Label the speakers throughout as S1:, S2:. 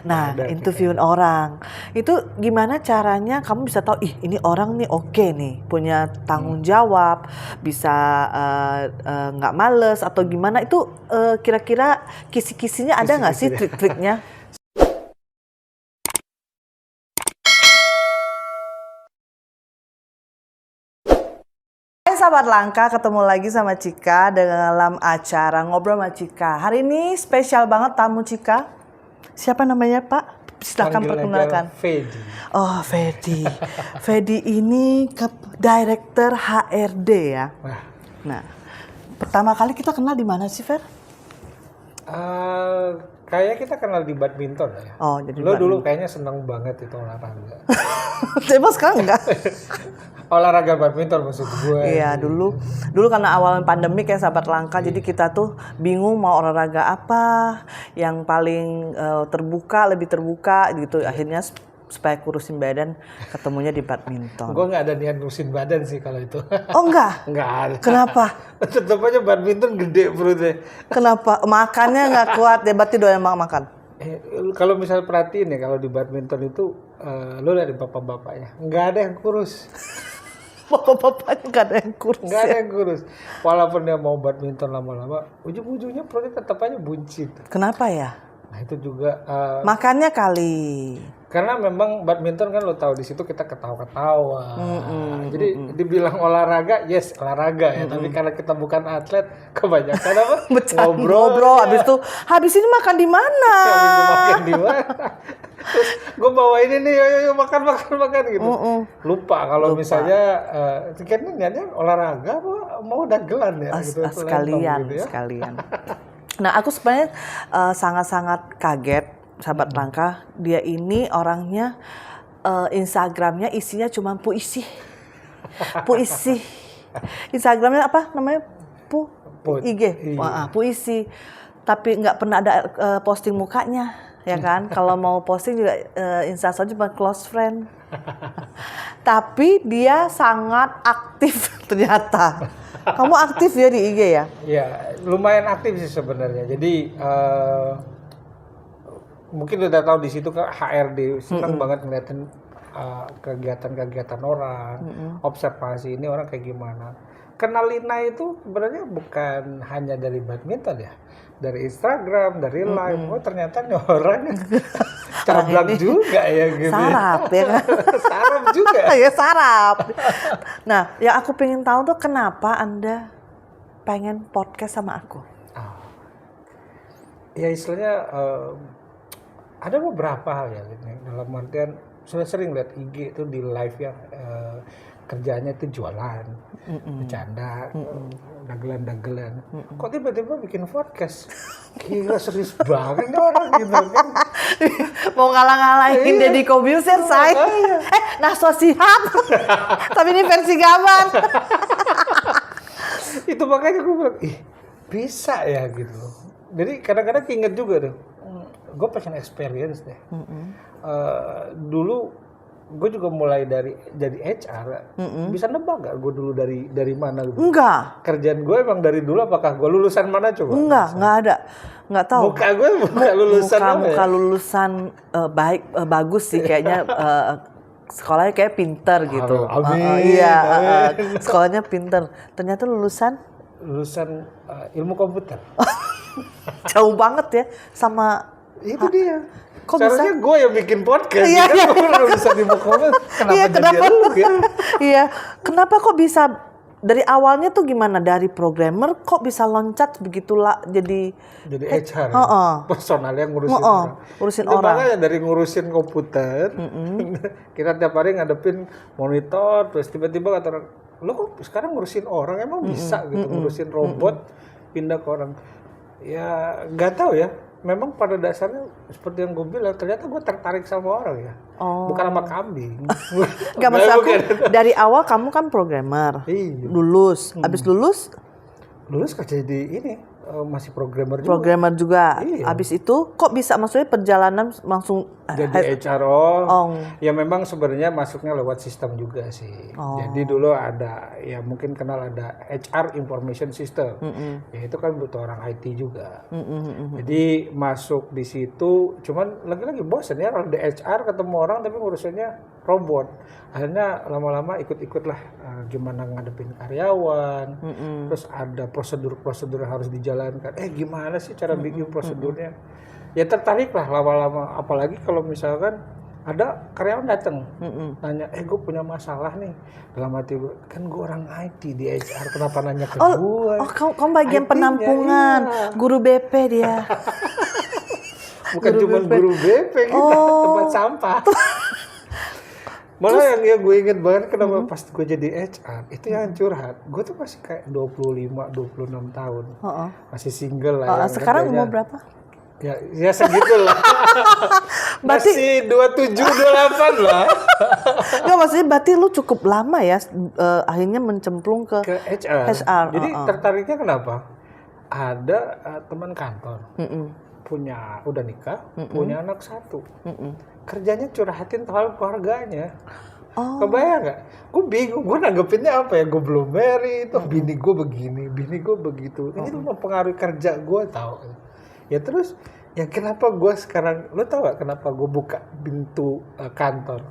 S1: Nah, interviewin orang. Itu gimana caranya kamu bisa tahu, ini orang nih oke nih, punya tanggung jawab, bisa nggak males atau gimana? Itu kira-kira kisi-kisinya ada nggak sih trik-triknya? Hai sahabat Langka, ketemu lagi sama Cika dalam acara Ngobrol sama Cika. Hari ini spesial banget tamu Cika. Siapa namanya Pak? Silahkan perkenalkan.
S2: Fedi.
S1: Oh, Fedi. Fedi ini Director HRD ya. Nah, pertama kali kita kenal di mana sih, Fer?
S2: Kayak kita kenal di badminton ya.
S1: Oh, jadi
S2: lo dulu kayaknya seneng banget itu olahraga.
S1: Tapi sekarang enggak.
S2: Olahraga badminton maksud gue.
S1: Iya, dulu karena awal pandemik ya sahabat Langka, jadi kita tuh bingung mau olahraga apa yang paling lebih terbuka gitu. Akhirnya supaya kurusin badan ketemunya di badminton.
S2: Gue nggak ada niat kurusin badan sih kalau itu.
S1: Oh enggak?
S2: Nggak ada.
S1: Kenapa?
S2: Tetep aja badminton gede perutnya.
S1: Kenapa? Makannya nggak kuat ya, berarti doyan makan.
S2: Kalau misal perhatiin ya, kalau di badminton itu lo lihat bapak-bapaknya, nggak ada yang kurus.
S1: Bapak-bapaknya nggak ada yang kurus.
S2: Nggak ada yang kurus. Walaupun dia mau badminton lama-lama, ujung-ujungnya perutnya tetap aja buncit.
S1: Kenapa ya?
S2: Nah itu juga
S1: makannya kali.
S2: Karena memang badminton kan lo tahu di situ kita ketawa-ketawa. Jadi dibilang olahraga, yes olahraga ya. Tapi karena kita bukan atlet, kebanyakan apa?
S1: Ngobrol. Habis ini makan di mana?
S2: Makan di mana? Terus gue bawa ini nih, ayo makan gitu. Lupa kalau misalnya kayaknya niatnya olahraga apa mau dagelan ya gitu.
S1: Sekalian. Nah, aku sebenarnya sangat-sangat kaget sahabat Langka. Dia ini orangnya Instagramnya isinya cuma puisi. Instagramnya apa namanya? IG. Puisi. Tapi nggak pernah ada posting mukanya, ya kan? Kalau mau posting juga Instastory cuma close friend. Tapi dia sangat aktif ternyata. Kamu aktif ya di IG ya?
S2: Iya, lumayan aktif sih sebenarnya. Jadi mungkin udah tahu di situ kan HRD senang banget ngeliatin kegiatan-kegiatan orang, observasi ini orang kayak gimana. Kenal Lina itu sebenarnya bukan hanya dari badminton ya, dari Instagram, dari live. Oh ternyata nih orang cablak juga ya gitu.
S1: Sarap ya kan?
S2: Sarap juga.
S1: Ya sarap. Nah, yang aku pengen tahu tuh kenapa Anda pengen podcast sama aku?
S2: Ya istilahnya ada beberapa hal ya, dalam artian sudah sering lihat IG itu di live yang kerjanya itu jualan, bercanda, dagelan. Kok tiba-tiba bikin podcast? Gila serius banget orang gitu kan.
S1: Mau ngalah-ngalahin Deddy Kobusier saya. Najwa Shihab. Tapi ini versi gambar. Itu
S2: makanya gue bilang, bisa ya gitu. Jadi kadang-kadang inget juga tuh. Gue pengen experience deh. Dulu gue juga mulai dari jadi HR. Bisa nebak gak gue dulu dari mana gitu?
S1: Enggak.
S2: Kerjaan gue emang dari dulu apakah gue lulusan mana coba?
S1: Enggak ada. Enggak tahu.
S2: Muka gue lulusan apa ya?
S1: Muka lulusan bagus sih kayaknya. Sekolahnya kayak pinter gitu. Iya, sekolahnya pinter. Ternyata lulusan
S2: ilmu komputer.
S1: Jauh banget ya sama
S2: itu dia.
S1: Kok
S2: seharusnya gue yang bikin podcast.
S1: Iya,
S2: kan gue lulusan ilmu komputer. Kenapa?
S1: Iya, kenapa kok bisa dari awalnya tuh gimana? Dari programmer kok bisa loncat begitulah jadi
S2: HR. Personalnya ngurusin
S1: orang.
S2: Makanya dari ngurusin komputer, kita tiap hari ngadepin monitor, terus tiba-tiba kata orang, lo kok sekarang ngurusin orang, emang bisa gitu ngurusin robot pindah ke orang. Ya nggak tahu ya. Memang pada dasarnya seperti yang gue bilang, ternyata gue tertarik sama orang ya, bukan sama kambing.
S1: Gak maksud aku, dari awal kamu kan programmer, lulus, abis lulus
S2: kerja di ini masih programmer juga.
S1: Programmer juga.
S2: Iya.
S1: Abis itu kok bisa maksudnya perjalanan langsung
S2: Jadi HR. Ya memang sebenarnya masuknya lewat sistem juga sih. Jadi dulu ada, ya mungkin kenal ada HR Information System. Ya itu kan butuh orang IT juga. Jadi masuk di situ, cuman lagi-lagi bosan ya kalau di HR ketemu orang tapi ngurusannya robot. Akhirnya lama-lama ikut-ikutlah gimana ngadepin karyawan. Terus ada prosedur-prosedur yang harus dijalankan. Gimana sih cara bikin prosedurnya? Ya tertarik lah lama-lama. Apalagi kalau misalkan ada karyawan datang nanya, gue punya masalah nih. Dalam hati gue, kan gue orang IT di HR, kenapa nanya ke gue?
S1: Oh, kamu bagian penampungan, iya. Guru BP dia.
S2: Bukan cuma guru BP kita, tempat sampah. Malah yang gue inget banget kenapa pas gue jadi HR, itu yang curhat. Gue tuh masih kayak 25-26 tahun. Masih single lah.
S1: Sekarang umur berapa?
S2: Ya segitulah. Masih 27-28 lah.
S1: Nggak, maksudnya berarti lu cukup lama ya akhirnya mencemplung ke HR.
S2: Jadi tertariknya kenapa? Ada teman kantor. Udah nikah, punya anak 1. Kerjanya curhatin soal keluarganya. Kebayang nggak? Gue bingung, gue nanggepinnya apa ya? Gue belum married, bini gue begini, bini gue begitu. Ini tuh mempengaruhi kerja gue, tau. Ya terus, ya kenapa gue sekarang, lo tau gak kenapa gue buka pintu kantor?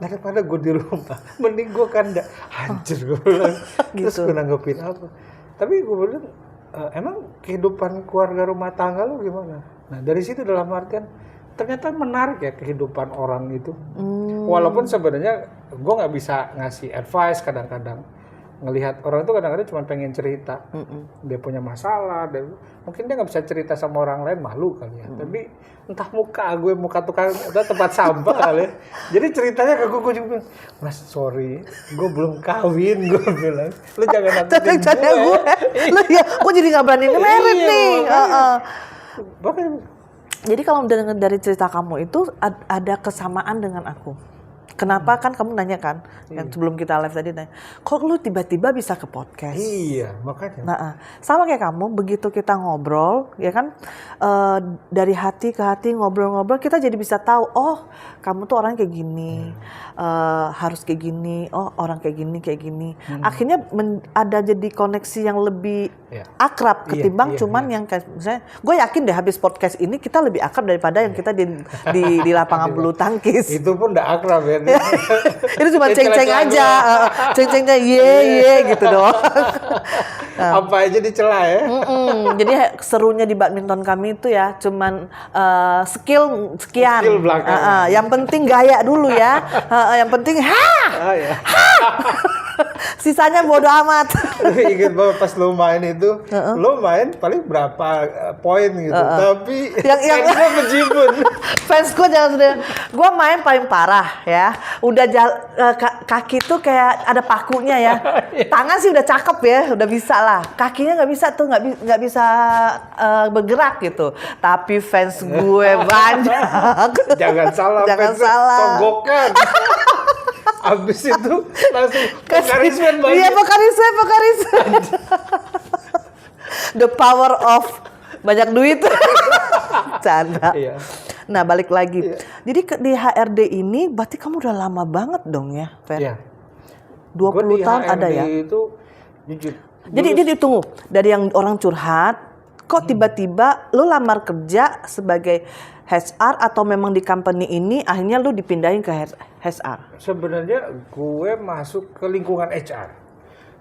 S2: Daripada gue di rumah, mending gue kanda. Hancur gue bilang. Terus gue nanggepin apa? Tapi gue bilang, emang kehidupan keluarga rumah tangga lo gimana? Nah dari situ dalam artian, ternyata menarik ya kehidupan orang itu. Walaupun sebenarnya gue nggak bisa ngasih advice kadang-kadang. Ngelihat orang itu kadang-kadang cuma pengen cerita. Dia punya masalah, mungkin dia nggak bisa cerita sama orang lain, malu kali ya. Tapi entah muka tukang tempat sampah kali ya. Jadi ceritanya ke gue juga, Mas sorry, gue belum kawin, gue bilang. Lu jangan nakutin gue.
S1: Lu ya, gue jadi nggak berani nge-merit nih. Jadi kalau dari cerita kamu itu ada kesamaan dengan aku. Kenapa kan kamu nanya kan, yang sebelum kita live tadi nanya, kok lu tiba-tiba bisa ke podcast?
S2: Iya, makanya.
S1: Nah, sama kayak kamu, begitu kita ngobrol, ya kan, dari hati ke hati ngobrol-ngobrol, kita jadi bisa tahu, oh kamu tuh orang kayak gini, harus kayak gini, oh orang kayak gini. Akhirnya ada jadi koneksi yang lebih akrab ketimbang cuman yang kayak misalnya, gue yakin deh habis podcast ini kita lebih akrab daripada yang kita di lapangan bulu tangkis.
S2: Itu pun udah akrab ya.
S1: Itu cuma ceng-ceng aja, ceng-cengnya ye gitu doang.
S2: Apa aja dicela ya.
S1: Jadi serunya di badminton kami itu ya cuman skill sekian.
S2: Skill belakang.
S1: Yang penting gaya dulu ya. Yang penting sisanya bodo amat.
S2: Ingat banget pas lo main itu, lo main paling berapa poin gitu. Tapi yang gue bejibun.
S1: Fans gue jangan sudah. Gue main paling parah ya. Udah kaki tuh kayak ada pakunya ya. Tangan sih udah cakep ya, udah bisa lah. Kakinya nggak bisa tuh, nggak bisa bergerak gitu. Tapi fans gue banyak.
S2: Jangan salah. Togokan. Abis itu langsung Pokarismen banget.
S1: Iya, Pokarismen. The power of banyak duit. Canda.
S2: Iya.
S1: Nah, balik lagi. Jadi di HRD ini berarti kamu udah lama banget dong ya, Fer?
S2: Iya.
S1: 20 tahun
S2: HRD
S1: ada ya?
S2: Itu jujur.
S1: Jadi tunggu, dari yang orang curhat, kok tiba-tiba lu lamar kerja sebagai HR atau memang di company ini akhirnya lu dipindahin ke HR?
S2: Sebenarnya gue masuk ke lingkungan HR.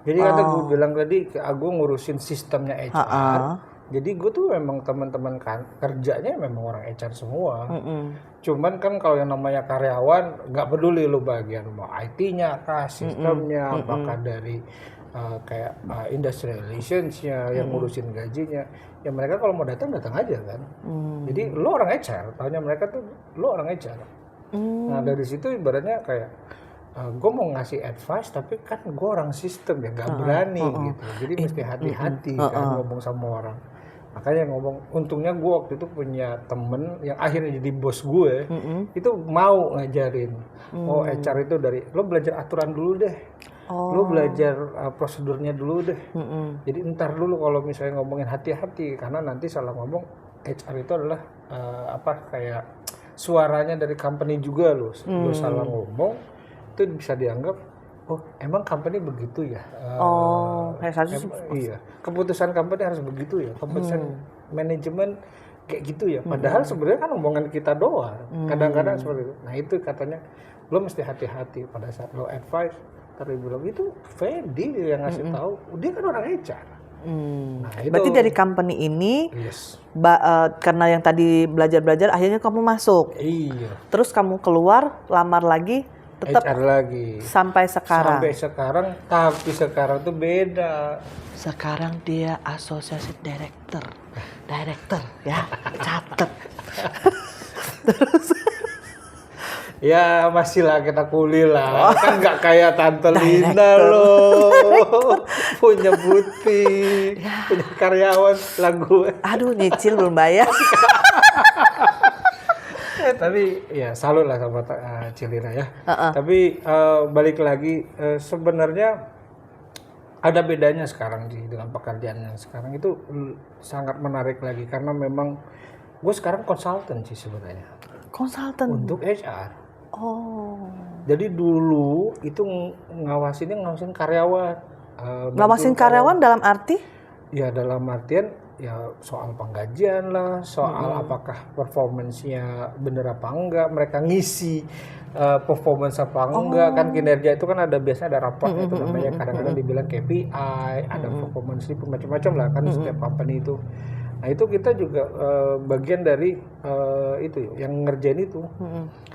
S2: Jadi kata gue bilang tadi, gue ngurusin sistemnya HR. Jadi gue tuh memang teman-teman kerjanya memang orang HR semua. Cuman kan kalau yang namanya karyawan nggak peduli lu bagian mau IT-nya kah, sistemnya, apakah dari kayak industrial relations-nya yang ngurusin gajinya. Ya mereka kalau mau datang aja kan. Jadi lu orang HR, taunya mereka tuh lu orang HR. Nah dari situ ibaratnya kayak gue mau ngasih advice tapi kan gue orang sistem ya nggak berani gitu. Jadi mesti hati-hati kan ngomong sama orang. Makanya ngomong, untungnya gue waktu itu punya temen yang akhirnya jadi bos gue, itu mau ngajarin. Oh HR itu dari, lo belajar aturan dulu deh, lo belajar prosedurnya dulu deh. Jadi ntar dulu kalau misalnya ngomongin hati-hati, karena nanti salah ngomong, HR itu adalah kayak suaranya dari company juga lo. Lo salah ngomong, itu bisa dianggap, oh, emang company begitu ya? Iya. Keputusan company harus begitu ya. Keputusan manajemen kayak gitu ya. Padahal sebenarnya kan omongan kita doang. Kadang-kadang seperti itu. Nah itu katanya lo mesti hati-hati pada saat lo advice. Tadi bilang itu Fedi yang ngasih tahu. Dia kan orang HR. Nah, itu.
S1: Berarti dari company ini,
S2: yes.
S1: Karena yang tadi belajar-belajar, akhirnya kamu masuk.
S2: Iya.
S1: Terus kamu keluar, lamar lagi. Tetap
S2: HR lagi
S1: sampai sekarang.
S2: Tapi sekarang tuh beda.
S1: Sekarang dia associate director ya, catet. Terus
S2: ya masih lah kita kuli lah, kan nggak kayak Tante Lina loh, punya butik, punya karyawan lagu.
S1: Aduh, nyicil belum bayar.
S2: Tapi ya salut lah sama Cilira ya. Tapi balik lagi sebenarnya ada bedanya sekarang dengan pekerjaan yang sekarang itu sangat menarik lagi karena memang gue sekarang konsultan sih sebenarnya.
S1: Konsultan
S2: Untuk HR.
S1: Oh.
S2: Jadi dulu itu ngawasin karyawan.
S1: Ngawasin karyawan dalam arti?
S2: Ya dalam artian ya soal penggajian lah, soal apakah performance-nya bener apa enggak, mereka ngisi performance apa enggak, kan kinerja itu kan ada biasanya ada rapat itu namanya kadang-kadang dibilang KPI, ada performance itu macam-macam lah kan setiap company itu. Nah itu kita juga bagian dari itu yang ngerjain itu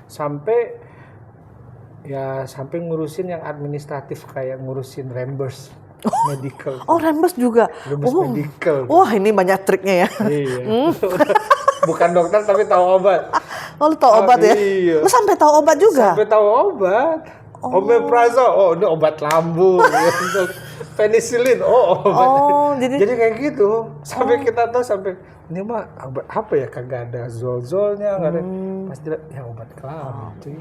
S2: sampai ngurusin yang administratif kayak ngurusin reimburse. Medical.
S1: Oh, reimburse juga.
S2: Medical.
S1: Wah, ini banyak triknya ya.
S2: Iya. Bukan dokter tapi tahu obat.
S1: Oh, lu tahu obat ya?
S2: Iya.
S1: Lu sampai tahu obat juga?
S2: Sampai tahu obat. Omeprazole. Oh, ini obat lambung. Untuk penicillin. Oh, obat.
S1: Oh, jadi
S2: kayak gitu. Sampai kita tahu ini mah obat apa ya? Kagak ada zol-zolnya, enggak ada. Pasti ya obat kelamin, cuy.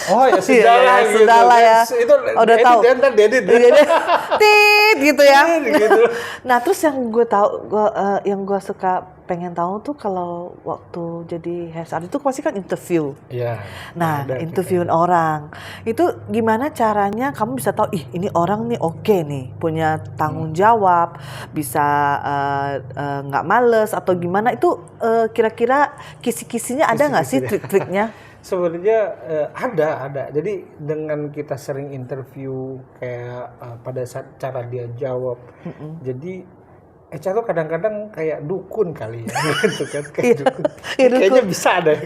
S2: Oh ya sudahlah
S1: ya,
S2: gitu.
S1: Sudahlah ya.
S2: Itu
S1: udah tahu.
S2: Edit.
S1: Tit gitu ya.
S2: Gitu.
S1: Nah, terus yang gue tahu yang gue suka pengen tahu tuh kalau waktu jadi HR itu pasti kan interview.
S2: Iya.
S1: Nah, interviewin orang. Itu gimana caranya kamu bisa tahu ini orang nih oke nih, punya tanggung jawab, bisa nggak males atau gimana itu kira-kira kisi-kisinya ada nggak sih trik-triknya?
S2: Sebenarnya ada. Jadi dengan kita sering interview kayak pada saat cara dia jawab, jadi HR tuh kadang-kadang kayak dukun kali ya, gitu kan? Kayak dukun. Kayaknya bisa deh.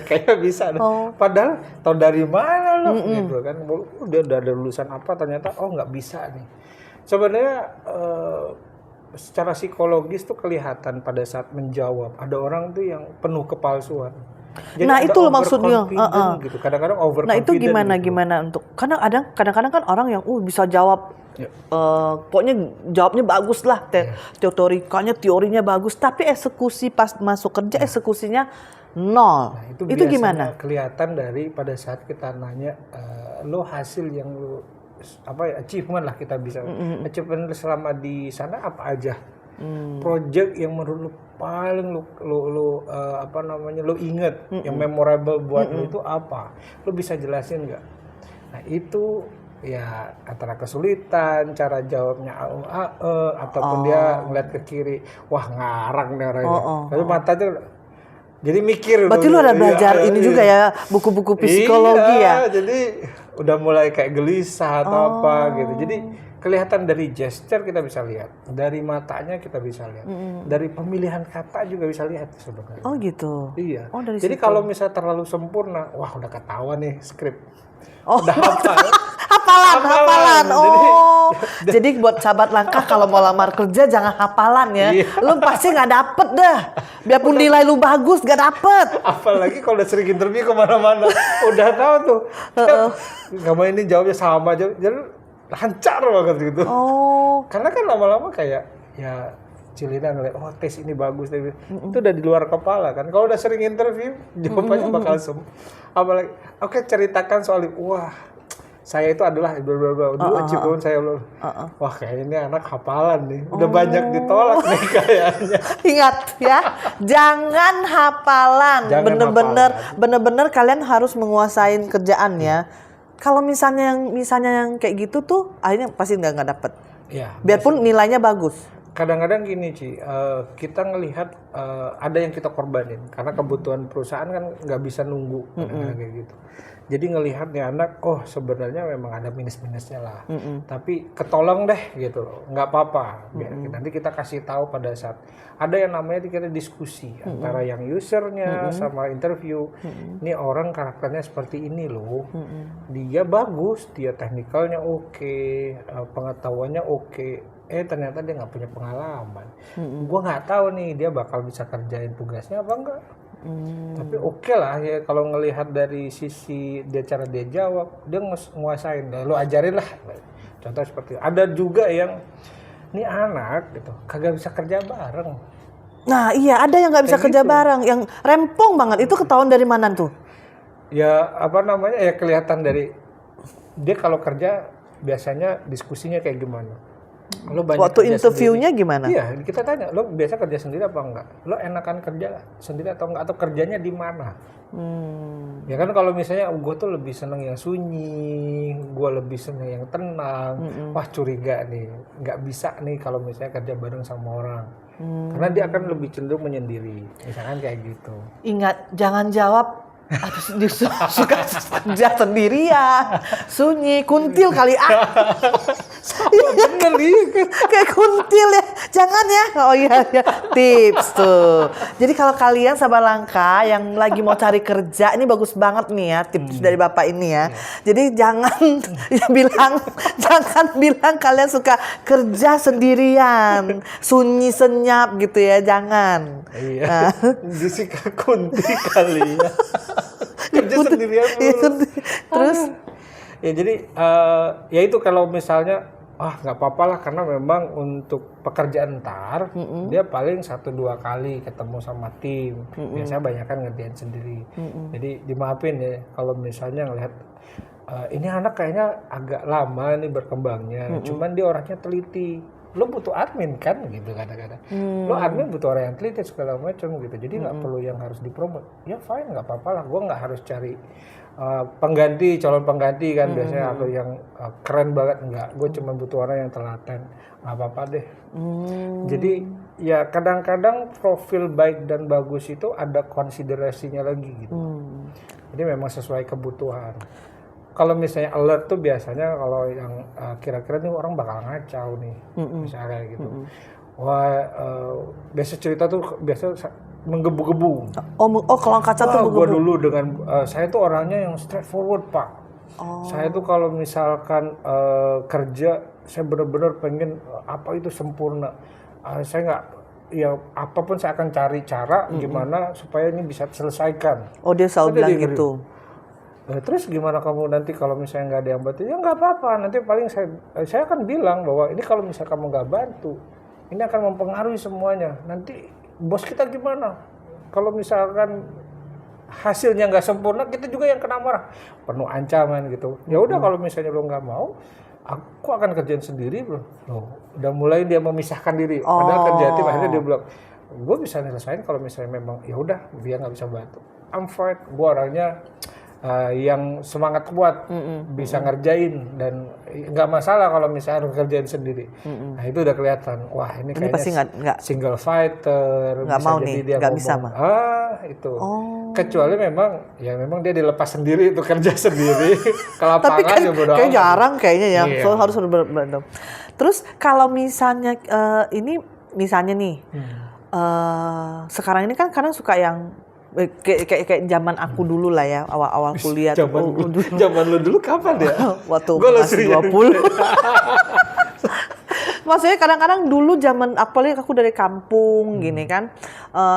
S2: Oh. Padahal tahu dari mana loh, gitu kan? Udah ada lulusan apa? Ternyata nggak bisa nih. Sebenarnya secara psikologis tuh kelihatan pada saat menjawab. Ada orang tuh yang penuh kepalsuan. Jadi
S1: nah itu loh maksudnya.
S2: Gitu. Kadang-kadang overconfident.
S1: Nah itu gimana untuk? Karena kadang-kadang kan orang yang bisa jawab, pokoknya jawabnya bagus lah, teorinya bagus, tapi eksekusi pas masuk kerja eksekusinya nol.
S2: Nah,
S1: itu gimana?
S2: Kelihatan dari pada saat kita nanya, lo hasil yang lo achievement lah kita bisa achievement selama di sana apa aja. Project yang menurut lo paling lo inget yang memorable buat lo itu apa? Lo bisa jelasin nggak? Nah itu ya antara kesulitan cara jawabnya ataupun dia ngeliat ke kiri, wah ngarang nih orangnya. Lalu matanya jadi mikir.
S1: Berarti lo ada belajar ini juga ya, buku-buku psikologi ya?
S2: Jadi udah mulai kayak gelisah atau apa gitu. Jadi kelihatan dari gesture kita bisa lihat, dari matanya kita bisa lihat, dari pemilihan kata juga bisa lihat sebenarnya.
S1: Oh gitu.
S2: Iya.
S1: Oh, dari
S2: jadi
S1: situ.
S2: kalau misalnya terlalu sempurna, wah udah ketahuan nih skrip.
S1: Udah
S2: hafal.
S1: hafalan. Oh. Jadi buat sahabat langkah kalau mau lamar kerja jangan hafalan ya. Lu pasti nggak dapet dah. Biarpun nilai lu bagus nggak dapet.
S2: Apalagi kalau udah sering interview kemana-mana, udah tahu tuh. Kamu ini jawabnya sama aja. Jadi lancar banget gitu.
S1: Oh.
S2: Karena kan lama-lama kayak ya kecil-kecilan ngeliat, oh tes ini bagus, itu udah di luar kepala kan. Kalau udah sering interview, jawabannya bakal apalagi, oke ceritakan soal, wah saya itu adalah dulu achievement saya loh. Wah kayaknya ini anak hafalan nih, udah banyak ditolak nih kayaknya.
S1: Ingat ya, jangan hafalan. Bener-bener kalian harus menguasain kerjaan ya. Kalau misalnya yang kayak gitu tuh, akhirnya pasti nggak dapet.
S2: Ya,
S1: biarpun nilainya bagus.
S2: Kadang-kadang gini Ci, kita ngelihat ada yang kita korbanin karena kebutuhan perusahaan kan nggak bisa nunggu kayak gitu. Jadi ngelihat nih anak, oh sebenarnya memang ada minus-minusnya lah, tapi ketolong deh gitu loh, nggak apa-apa. Nanti kita kasih tahu pada saat ada yang namanya kita diskusi antara yang usernya sama interview. Ini orang karakternya seperti ini loh, dia bagus, dia teknikalnya oke, pengetahuannya oke. Ternyata dia nggak punya pengalaman. Gua nggak tahu nih dia bakal bisa kerjain tugasnya apa enggak. Tapi oke lah ya kalau ngelihat dari sisi cara dia jawab, dia nguasain. Lo ajarin lah. Contoh seperti itu. Ada juga yang ini anak gitu kagak bisa kerja bareng.
S1: Nah iya, ada yang nggak bisa kerja bareng, yang rempong banget. Itu ketahuan dari mana tuh?
S2: Ya apa namanya, ya kelihatan dari dia kalau kerja biasanya diskusinya kayak gimana. Lo
S1: waktu interviewnya sendiri. Gimana?
S2: Iya, kita tanya, lo biasa kerja sendiri apa enggak? Lo enakan kerja sendiri atau enggak? Atau kerjanya di mana? Ya kan kalau misalnya gue tuh lebih seneng yang sunyi, gue lebih seneng yang tenang. Wah curiga nih, nggak bisa nih kalau misalnya kerja bareng sama orang. Karena dia akan lebih cenderung menyendiri, misalkan kayak gitu.
S1: Ingat, jangan jawab dia suka kerja sendirian, sunyi, kuntil kali
S2: Bener nih.
S1: Kayak kuntil ya, jangan ya. Oh iya, tips tuh. Jadi kalau kalian sahabat langka yang lagi mau cari kerja, ini bagus banget nih ya tips dari bapak ini ya. Jadi jangan jangan bilang kalian suka kerja sendirian, sunyi senyap gitu ya, jangan.
S2: Iya. Jessica kunti kali ya. Kerja sendirian
S1: terus
S2: ya jadi ya itu kalau misalnya nggak apa-apa lah karena memang untuk pekerjaan ntar dia paling 1-2 kali ketemu sama tim, biasanya banyak kan ngerjain sendiri. Jadi dimaafin ya kalau misalnya ngelihat ini anak kayaknya agak lama nih berkembangnya, cuman dia orangnya teliti. Lo butuh admin kan gitu kadang-kadang. Lo admin butuh orang yang teliti segala macam gitu. Jadi nggak perlu yang harus dipromot. Ya fine, nggak apa-apa lah. Gue nggak harus cari calon pengganti kan biasanya atau yang keren banget, enggak. Gue cuma butuh orang yang telaten. Nggak apa-apa deh. Jadi ya kadang-kadang profil baik dan bagus itu ada konsiderasinya lagi gitu. Jadi memang sesuai kebutuhan. Kalau misalnya alert tuh biasanya kalau yang kira-kira nih orang bakal ngacau nih, misalnya gitu. Wah, biasa cerita tuh biasa menggebu-gebu.
S1: Oh kalau kaca tuh menggebu.
S2: Gue dulu dengan saya tuh orangnya yang straightforward Pak. Saya tuh kalau misalkan kerja, saya benar-benar pengen apa itu sempurna. Saya nggak, ya apapun saya akan cari cara gimana supaya ini bisa diselesaikan.
S1: Oh dia selalu bilang gitu.
S2: Terus gimana kamu nanti kalau misalnya nggak ada yang bantu? Ya nggak apa-apa, nanti paling saya akan bilang bahwa ini kalau misalnya kamu nggak bantu, ini akan mempengaruhi semuanya. Nanti bos kita gimana? Kalau misalkan hasilnya nggak sempurna, kita juga yang kena marah. Penuh ancaman gitu. Ya udah kalau misalnya lo nggak mau, aku akan kerjain sendiri bro. Loh, udah mulai dia memisahkan diri. Padahal kerja tim akhirnya dia bilang, gue bisa nyelesain kalau misalnya memang ya udah dia nggak bisa bantu. I'm fine, gue orangnya yang semangat kuat, bisa ngerjain dan nggak masalah kalau misalnya harus kerjain sendiri. Nah itu udah kelihatan. Wah ini kayaknya nggak single fighter,
S1: nggak mau nih, nggak bisa mah.
S2: Itu. Kecuali memang dia dilepas sendiri itu kerja sendiri. Kalau
S1: tapi kan kayak jarang kayaknya ya.
S2: Iya.
S1: So harus berantem. Terus kalau misalnya ini misalnya nih, sekarang ini kan kadang suka yang kayak zaman aku dulu lah ya, awal kuliah.
S2: Zaman lu dulu kapan ya?
S1: Waktu masih 20. Maksudnya kadang-kadang dulu zaman aku dari kampung gini kan,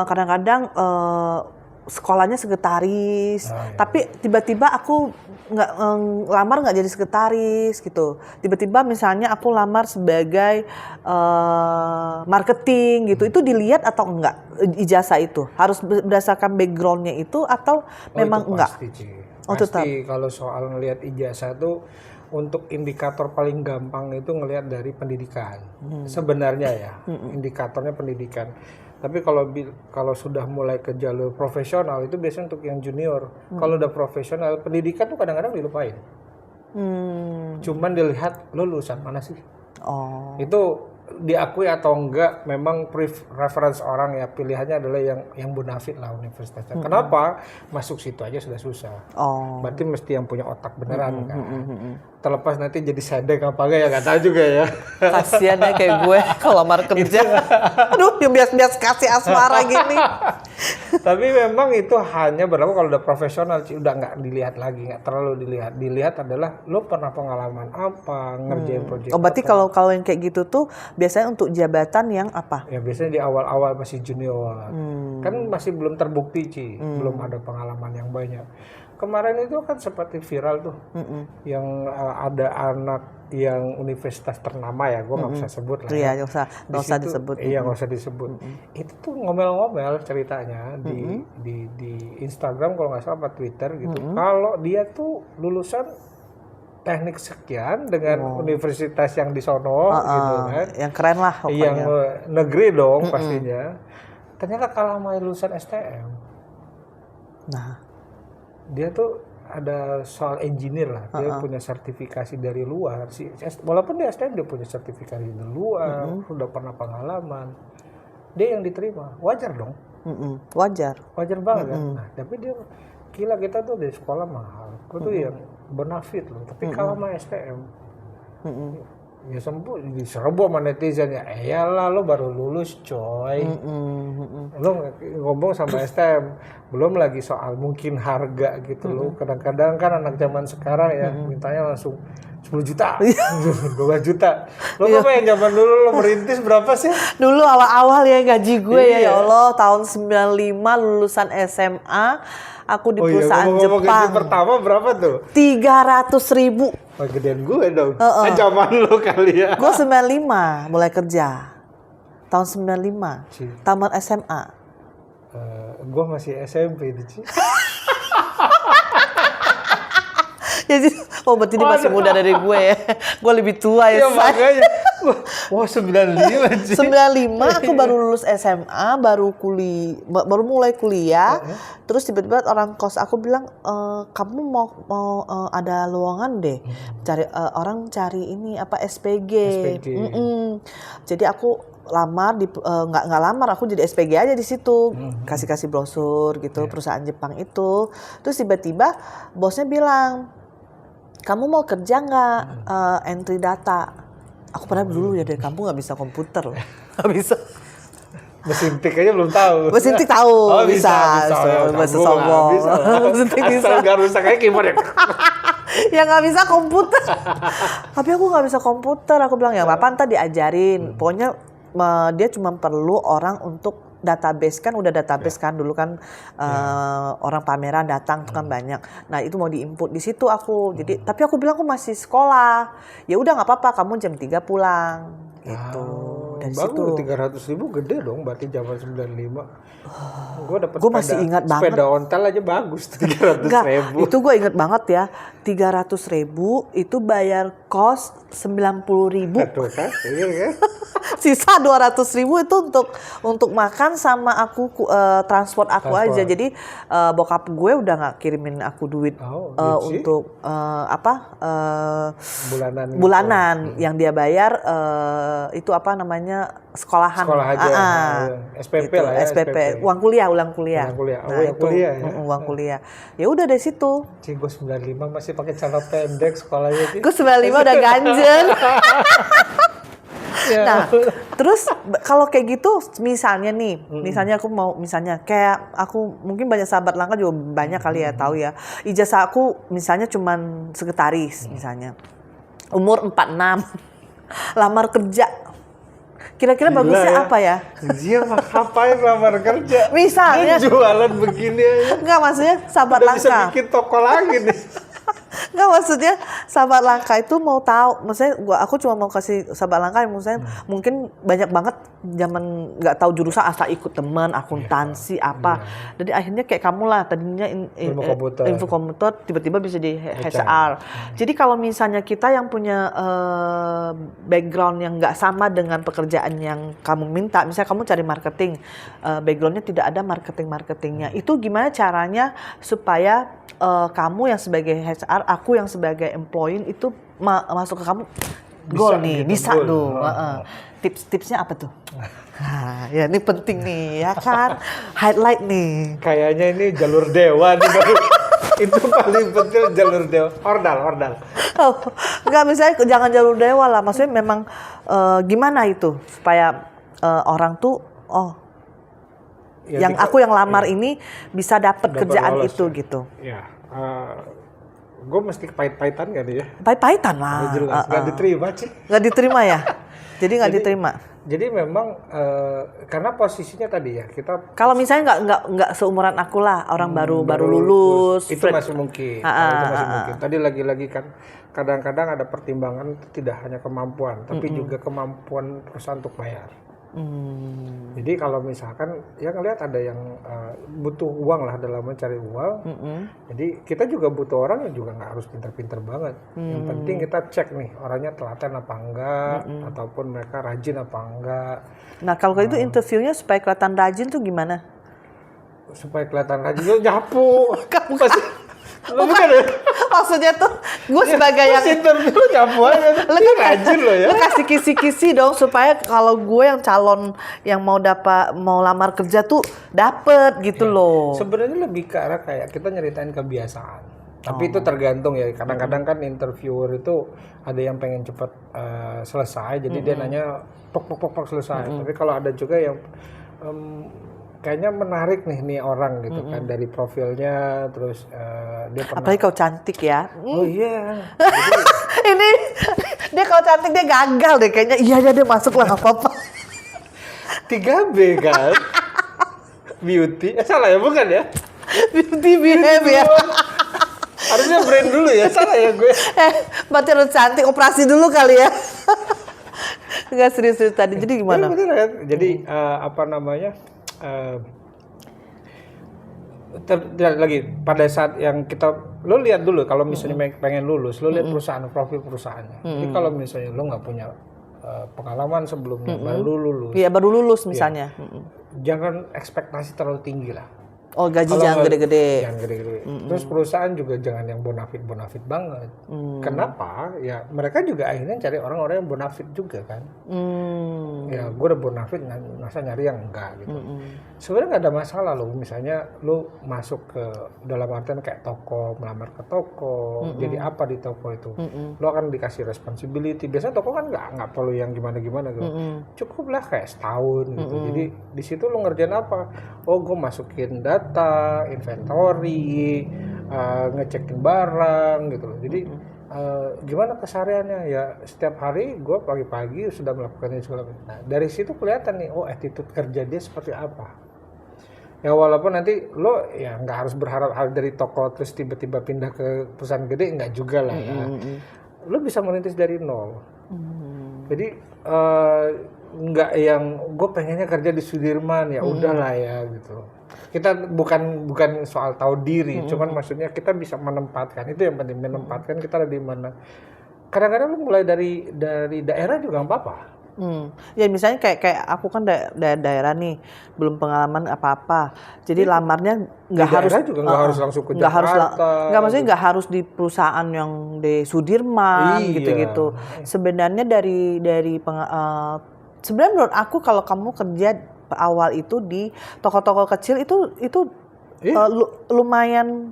S1: kadang-kadang sekolahnya sekretaris, tapi tiba-tiba aku lamar nggak jadi sekretaris gitu. Tiba-tiba misalnya aku lamar sebagai marketing gitu, itu dilihat atau enggak ijazah itu? Harus berdasarkan backgroundnya itu atau memang
S2: itu
S1: enggak?
S2: pasti,
S1: Oh, tetap.
S2: pasti kalau soal ngelihat ijazah tuh untuk indikator paling gampang itu ngelihat dari pendidikan. Sebenarnya ya, indikatornya pendidikan. Tapi kalau sudah mulai ke jalur profesional itu biasanya untuk yang junior. Kalau udah profesional, pendidikan tuh kadang-kadang dilupain. Cuman dilihat lo lulusan mana sih?
S1: Oh.
S2: Itu diakui atau enggak memang preference orang ya, pilihannya adalah yang bonafit lah universitasnya. Kenapa? Masuk situ aja sudah susah.
S1: Oh.
S2: Berarti mesti yang punya otak beneran kan. Terlepas nanti jadi sedek apa enggak ya nggak tahu juga ya.
S1: Kasian ya kayak gue kalau lamar kerja. Aduh, yang bias-bias kasih asmara gini.
S2: Tapi memang itu hanya berlaku kalau udah profesional, udah nggak dilihat lagi, nggak terlalu dilihat. Dilihat adalah lo pernah pengalaman apa, ngerjain proyek.
S1: Oh, berarti kalau yang kayak gitu tuh biasanya untuk jabatan yang apa?
S2: Ya biasanya di awal-awal masih junior. Kan masih belum terbukti, Ci. Belum ada pengalaman yang banyak. Kemarin itu kan seperti viral tuh. Yang ada anak yang universitas ternama ya, gue nggak usah sebut lah.
S1: Iya,
S2: Ya.
S1: nggak usah disebut.
S2: Iya, nggak usah disebut. Itu tuh ngomel-ngomel ceritanya di Instagram kalau nggak salah, apa Twitter gitu. Kalau dia tuh lulusan teknik sekian dengan universitas yang di sono gitu kan.
S1: Yang keren lah pokoknya.
S2: Yang negeri dong pastinya. Ternyata kalah sama lulusan STM.
S1: Nah,
S2: Dia tuh ada soal engineer lah, dia punya sertifikasi dari luar sih. Walaupun dia STM dia punya sertifikasi dari luar, udah pernah pengalaman. Dia yang diterima, wajar dong.
S1: wajar.
S2: Wajar banget kan. Nah, tapi dia gila, kita tuh di sekolah mahal. Gue tuh yang bonafit loh, tapi kalah sama STM. Ya sembuh diserbu sama netizen ya. Iyalah lo baru lulus coy. Lo ngomong sama STM. Belum lagi soal mungkin harga gitu lo. Kadang-kadang kan anak zaman sekarang ya mintanya langsung 10 juta, 12 juta. Lo apa yang zaman dulu lo merintis berapa sih?
S1: Dulu awal-awal ya gaji gue ya Allah tahun 95 lulusan SMA, aku di perusahaan
S2: ngomong-ngomong
S1: Jepang.
S2: gaji pertama berapa tuh?
S1: 300.000.
S2: Wah, gedean gue dong. Zaman lo kali ya.
S1: Gue 95 mulai kerja. Tahun 95. Tamat SMA.
S2: Gue masih SMP di Ci.
S1: Jadi, berarti dia masih muda dari gue ya. Gue lebih tua ya,
S2: Ya makanya. Wah, 95 Ci.
S1: 95 aku baru lulus SMA, baru mulai kuliah. Terus tiba-tiba orang kos aku bilang, kamu mau ada lowongan deh. Cari ini apa SPG. Jadi aku lamar nggak lamar, aku jadi SPG aja di situ. Kasih brosur gitu, perusahaan Jepang itu. Terus tiba-tiba bosnya bilang, kamu mau kerja nggak entry data? Aku pernah dulu ya dari kampung nggak bisa komputer loh, nggak bisa.
S2: Mesin tik aja belum tahu.
S1: Mesin tik tahu,
S2: Oh,
S1: bisa sombong. Mesin tik bisa.
S2: Asal nggak rusak kayak keyboard ya.
S1: Ya nggak bisa komputer. Tapi aku nggak bisa komputer. Aku bilang ya apa ntar diajarin. Pokoknya dia cuma perlu orang untuk database, kan udah database kan dulu kan orang pameran datang tuh kan banyak. Nah itu mau diinput di situ aku. Jadi tapi aku bilang aku masih sekolah. Ya udah nggak apa-apa, kamu jam 3 pulang gitu. Dari situ.
S2: Baru 300.000 gede dong berarti zaman 95.
S1: Gue masih ingat banget.
S2: Sepeda ontel aja bagus 300.000.
S1: Itu gue inget banget ya. 300.000 itu bayar kos 90.000.
S2: Aduh kan, kan?
S1: Sisa 200.000 itu untuk makan sama aku transport aku aja. Jadi bokap gue udah nggak kirimin aku duit untuk bulanan
S2: gitu.
S1: Yang dia bayar itu apa namanya sekolahan.
S2: Sekolah aja. SPP
S1: gitu,
S2: lah ya.
S1: SPP. Uang kuliah. Nah, itu
S2: kuliah ya.
S1: uang kuliah. Ya udah dari situ.
S2: Gue 95 masih pakai celana pendek sekolahnya.
S1: Gue 95 udah ganjen. Nah, terus kalau kayak gitu misalnya nih, misalnya aku mau kayak aku mungkin banyak sahabat langka juga banyak kali ya tahu ya. Ijazah aku misalnya cuman sekretaris misalnya. Umur 46. Lamar kerja. Kira-kira
S2: Gila
S1: bagusnya
S2: ya.
S1: apa ya?
S2: Dia mah ngapain lamar kerja?
S1: Misalnya,
S2: Dia jualan begini aja.
S1: enggak maksudnya sahabat
S2: Udah bisa
S1: langka.
S2: bikin toko lagi nih.
S1: Enggak maksudnya sahabat langka itu mau tahu, maksudnya aku cuma mau kasih sahabat langka yang maksudnya mungkin banyak banget zaman nggak tahu jurusan asal ikut teman akuntansi apa. Jadi akhirnya kayak kamu lah tadinya
S2: Ilmu komputer.
S1: info komputer tiba-tiba bisa di HR. Jadi kalau misalnya kita yang punya background yang nggak sama dengan pekerjaan yang kamu minta, misalnya kamu cari marketing, backgroundnya tidak ada marketingnya, itu gimana caranya supaya kamu yang sebagai HR, aku yang sebagai employee itu masuk ke kamu goal nih,
S2: gitu,
S1: bisa
S2: goal.
S1: tuh. Tips-tipsnya apa tuh? Nah, ya ini penting nih, ya kan? Highlight nih.
S2: Kayaknya ini jalur dewa nih baru. Itu paling penting jalur dewa. Ordal.
S1: Oh, enggak, misalnya jangan jalur dewa lah. Maksudnya memang gimana itu supaya orang tuh
S2: Ya,
S1: yang aku yang lamar ini bisa dapat kerjaan
S2: lolos,
S1: itu
S2: ya.
S1: gitu.
S2: Ya, gue mesti pahit-pahitan gak nih ya?
S1: Pahit-pahitan lah.
S2: Udah jelas, gak diterima sih.
S1: Nggak diterima ya? Jadi nggak diterima.
S2: Jadi memang karena posisinya tadi ya kita
S1: Kalau misalnya nggak seumuran aku lah, orang baru lulus.
S2: itu masih mungkin. Itu masih mungkin. Tadi lagi-lagi kan kadang-kadang ada pertimbangan tidak hanya kemampuan, tapi juga kemampuan perusahaan untuk bayar. Jadi kalau misalkan ya ngelihat ada yang butuh uang lah dalam mencari uang, jadi kita juga butuh orang yang juga nggak harus pinter-pinter banget. Yang penting kita cek nih orangnya telaten apa enggak, ataupun mereka rajin apa enggak.
S1: Nah kalau itu interviewnya supaya kelihatan rajin tuh gimana?
S2: Supaya kelihatan rajin, lo nyapu.
S1: Kamu
S2: Pasti, lo bukan ya?
S1: Maksudnya tuh gue sebagai yang
S2: interview lo nyapu aja. Lo rajin lo ya.
S1: Lu kasih kisi-kisi dong supaya kalau gue yang calon yang mau lamar kerja tuh dapet gitu loh.
S2: Sebenarnya lebih ke arah kayak kita nyeritain kebiasaan. Tapi itu tergantung ya. Kadang-kadang kan interviewer itu ada yang pengen cepat selesai, jadi dia nanya pok selesai. Tapi kalau ada juga yang kayaknya menarik nih orang gitu kan dari profilnya, terus dia pernah.
S1: Apalagi kau cantik ya.
S2: Oh iya.
S1: Ini dia kalau cantik dia gagal deh kayaknya. Iya dia masuk lah nggak apa-apa.
S2: 3B kan. Beauty. Salah ya bukan ya?
S1: Beauty behavior.
S2: Harusnya brand dulu ya. Salah ya gue.
S1: Berarti harus cantik, operasi dulu kali ya. Enggak serius tadi. Jadi gimana?
S2: Ya, bener kan? Jadi apa namanya? Lagi pada saat yang kita lo lihat dulu kalau misalnya pengen lulus lo lihat perusahaan profil perusahaannya. Jadi kalau misalnya lo nggak punya pengalaman sebelumnya baru lulus.
S1: Iya baru lulus misalnya.
S2: Jangan ekspektasi terlalu tinggi lah.
S1: Oh gaji
S2: Kalau
S1: jangan gede-gede.
S2: Jangan gede-gede. Terus perusahaan juga jangan yang bonafit banget. Kenapa? Ya mereka juga akhirnya cari orang-orang yang bonafit juga kan. Ya gue udah bonafit, masa nyari yang enggak gitu. Sebenarnya nggak ada masalah loh. Misalnya lo masuk ke dalam artian kayak toko, melamar ke toko, jadi apa di toko itu? Lo akan dikasih responsibility. Biasanya toko kan nggak perlu yang gimana-gimana gitu. Cukup lah kayak setahun gitu. Jadi di situ lo ngerjain apa? Oh gue masukin data, inventory, ngecekin barang gitu loh. Jadi gimana kesehariannya ya setiap hari gue pagi-pagi sudah melakukan ini segala macam. Nah dari situ kelihatan nih attitude kerja dia seperti apa. Ya walaupun nanti lo ya nggak harus berharap hal dari toko terus tiba-tiba pindah ke perusahaan gede, nggak juga lah ya. Lo bisa merintis dari nol. Jadi nggak yang gue pengennya kerja di Sudirman ya udahlah ya gitu. Kita bukan soal tahu diri, cuman maksudnya kita bisa menempatkan, itu yang penting, menempatkan kita ada di mana. Kadang-kadang lu mulai dari daerah juga nggak apa-apa.
S1: Ya misalnya kayak aku kan daerah nih belum pengalaman apa-apa, jadi lamarnya nggak harus
S2: juga nggak harus langsung ke Jakarta.
S1: Nggak maksudnya nggak harus di perusahaan yang di Sudirman gitu-gitu. Sebenarnya sebenarnya menurut aku kalau kamu kerja awal itu di toko-toko kecil itu lumayan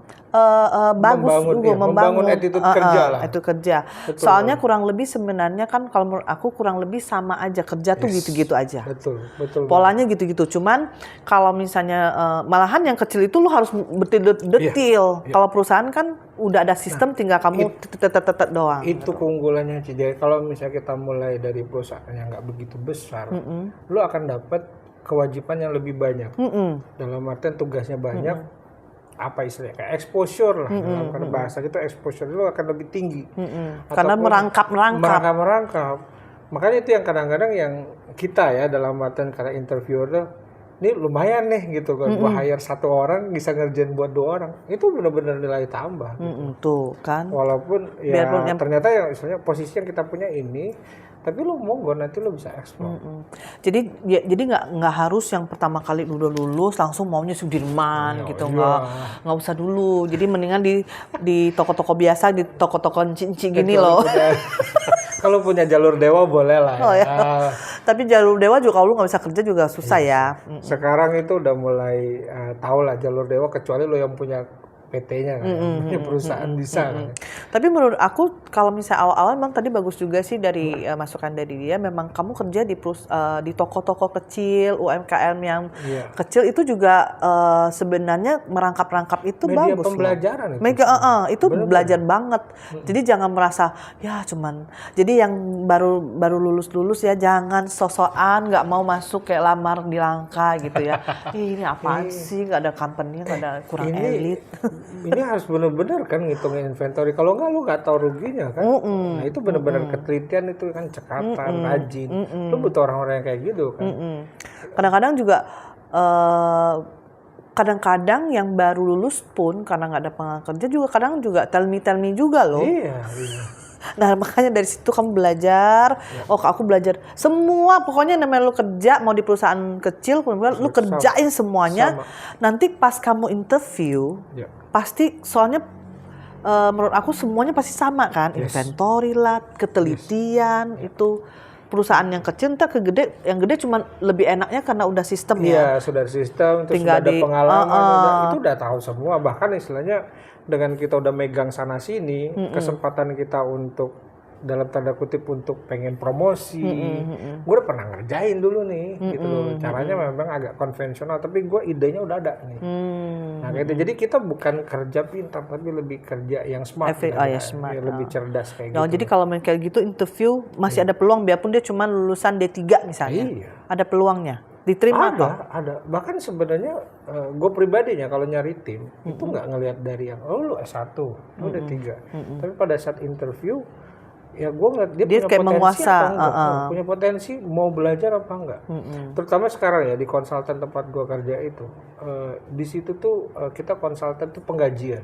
S1: bagus juga
S2: membangun attitude kerja lah.
S1: Itu kerja.
S2: Betul.
S1: Soalnya kurang lebih sebenarnya kan kalau menurut aku kurang lebih sama aja, kerja tuh gitu-gitu aja.
S2: Betul.
S1: Polanya gitu-gitu. Cuman kalau misalnya malahan yang kecil itu lu harus detil. Kalau perusahaan kan udah ada sistem, tinggal kamu tetet doang.
S2: Itu keunggulannya Ci. Jadi kalau misalnya kita mulai dari perusahaan yang nggak begitu besar, lu akan dapat kewajiban yang lebih banyak. Dalam artian tugasnya banyak. Apa istilahnya, kayak exposure lah, dalam bahasa gitu, exposure lu akan lebih tinggi.
S1: Karena merangkap.
S2: Makanya itu yang kadang-kadang yang kita ya dalam artian karena interviewer tuh, ini lumayan nih gitu kan, gua hire 1 orang bisa ngerjain buat 2 orang, itu benar-benar nilai tambah.
S1: Tuh kan.
S2: Walaupun ya ternyata yang istilahnya posisi yang kita punya ini, tapi lu monggo nanti lu bisa explore.
S1: Jadi nggak harus yang pertama kali udah lulus langsung maunya Sudirman gitu, nggak usah dulu. Jadi mendingan di toko-toko biasa, di toko-toko cinci gini loh.
S2: Kalau punya jalur dewa boleh lah.
S1: Tapi jalur dewa juga kalau lu nggak bisa kerja juga susah ya.
S2: Sekarang itu udah mulai tahu lah jalur dewa, kecuali lo yang punya PT-nya kan, punya perusahaan bisa kan.
S1: Tapi menurut aku kalau misalnya awal-awal memang tadi bagus juga sih dari masukan dari dia, memang kamu kerja di toko-toko kecil, UMKM yang kecil itu juga sebenarnya merangkap-rangkap itu
S2: media
S1: bagus.
S2: Pembelajaran
S1: loh. Itu belajar banget. Jadi jangan merasa ya cuman. Jadi yang baru lulus ya jangan sosokan nggak mau masuk kayak lamar di Langka gitu ya. Ini apaan sih, nggak ada company, nggak ada, kurang elit.
S2: Ini harus benar-benar kan ngitungin inventory. Kalau nggak lu nggak tahu ruginya kan. Nah itu benar-benar ketelitian, itu kan cekatan, rajin. Lu butuh orang-orang yang kayak gitu kan.
S1: Kadang-kadang juga kadang-kadang yang baru lulus pun karena nggak ada pengalaman kerja juga kadang juga tell me juga loh.
S2: Iya.
S1: Nah makanya dari situ kamu belajar, aku belajar semua, pokoknya namanya lu kerja, mau di perusahaan kecil, lu kerjain semuanya. Nanti pas kamu interview, pasti soalnya menurut aku semuanya pasti sama kan, inventory lah, ketelitian itu. Perusahaan yang kecil ntar yang gede cuma lebih enaknya karena udah sistem ya.
S2: Iya, sudah sistem, terus sudah ada pengalaman, itu udah tahu semua. Bahkan istilahnya dengan kita udah megang sana sini, kesempatan kita untuk dalam tanda kutip untuk pengen promosi, gue udah pernah ngerjain dulu nih, gitu loh. Caranya memang agak konvensional, tapi gue idenya udah ada nih. Nah, gitu. Jadi kita bukan kerja pintar, tapi lebih kerja yang smart,
S1: smart.
S2: Lebih cerdas kayak gitu.
S1: Jadi kalau main kayak gitu interview masih ada peluang, biarpun dia cuma lulusan D3 misalnya, ada peluangnya. Diterima
S2: ada. Bahkan sebenarnya gue pribadinya kalau nyari tim itu nggak ngelihat dari yang lu S1, lu D3. Tapi pada saat interview ya gue ngeliat dia punya
S1: kayak
S2: potensi
S1: menguasa,
S2: apa enggak, punya potensi mau belajar apa enggak. Terutama sekarang ya di konsultan tempat gue kerja itu, di situ tuh kita konsultan tuh penggajian.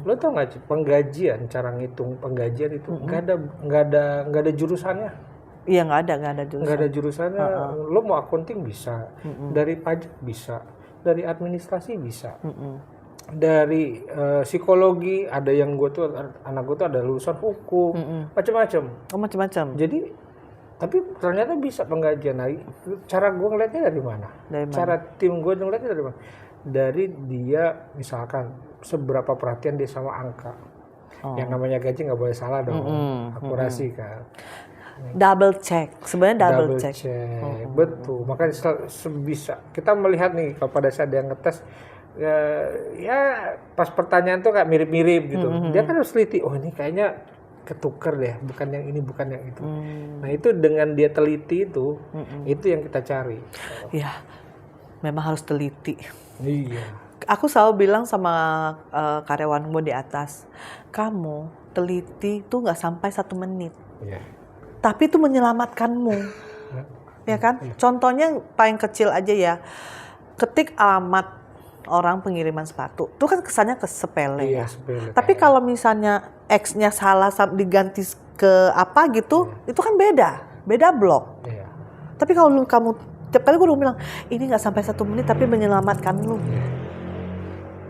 S2: Lo tau nggak sih penggajian, cara ngitung penggajian itu nggak ada jurusannya.
S1: Iya nggak ada jurusan.
S2: Nggak ada jurusannya. Lo mau accounting bisa, dari pajak bisa, dari administrasi bisa. Dari psikologi, ada yang anak gue tuh ada lulusan hukum, macam-macam.
S1: Macam-macam.
S2: Jadi tapi ternyata bisa penggajian. Nah, cara gue ngeliatnya dari mana? Cara tim gue ngeliatnya dari mana? Dari dia misalkan seberapa perhatian dia sama angka. Yang namanya gaji nggak boleh salah dong, akurasi kan.
S1: Double check, sebenarnya double check.
S2: Betul. Makanya sebisa kita melihat nih kalau pada saat dia ngetes. Ya pas pertanyaan tuh kayak mirip-mirip gitu. Dia kan harus teliti, oh ini kayaknya ketuker deh, bukan yang ini, bukan yang itu. Nah itu dengan dia teliti itu yang kita cari.
S1: Iya, memang harus teliti.
S2: Iya.
S1: Aku selalu bilang sama karyawan gue di atas, kamu teliti tuh nggak sampai 1 menit, tapi itu menyelamatkanmu, ya kan? Contohnya paling kecil aja ya, ketik alamat orang pengiriman sepatu, itu kan kesannya sepele ya.
S2: Sepele.
S1: Tapi kalau misalnya X-nya salah diganti ke apa gitu, itu kan beda blok. Tapi kalau kamu tiap kali gue udah bilang, ini nggak sampai 1 menit tapi menyelamatkan lu.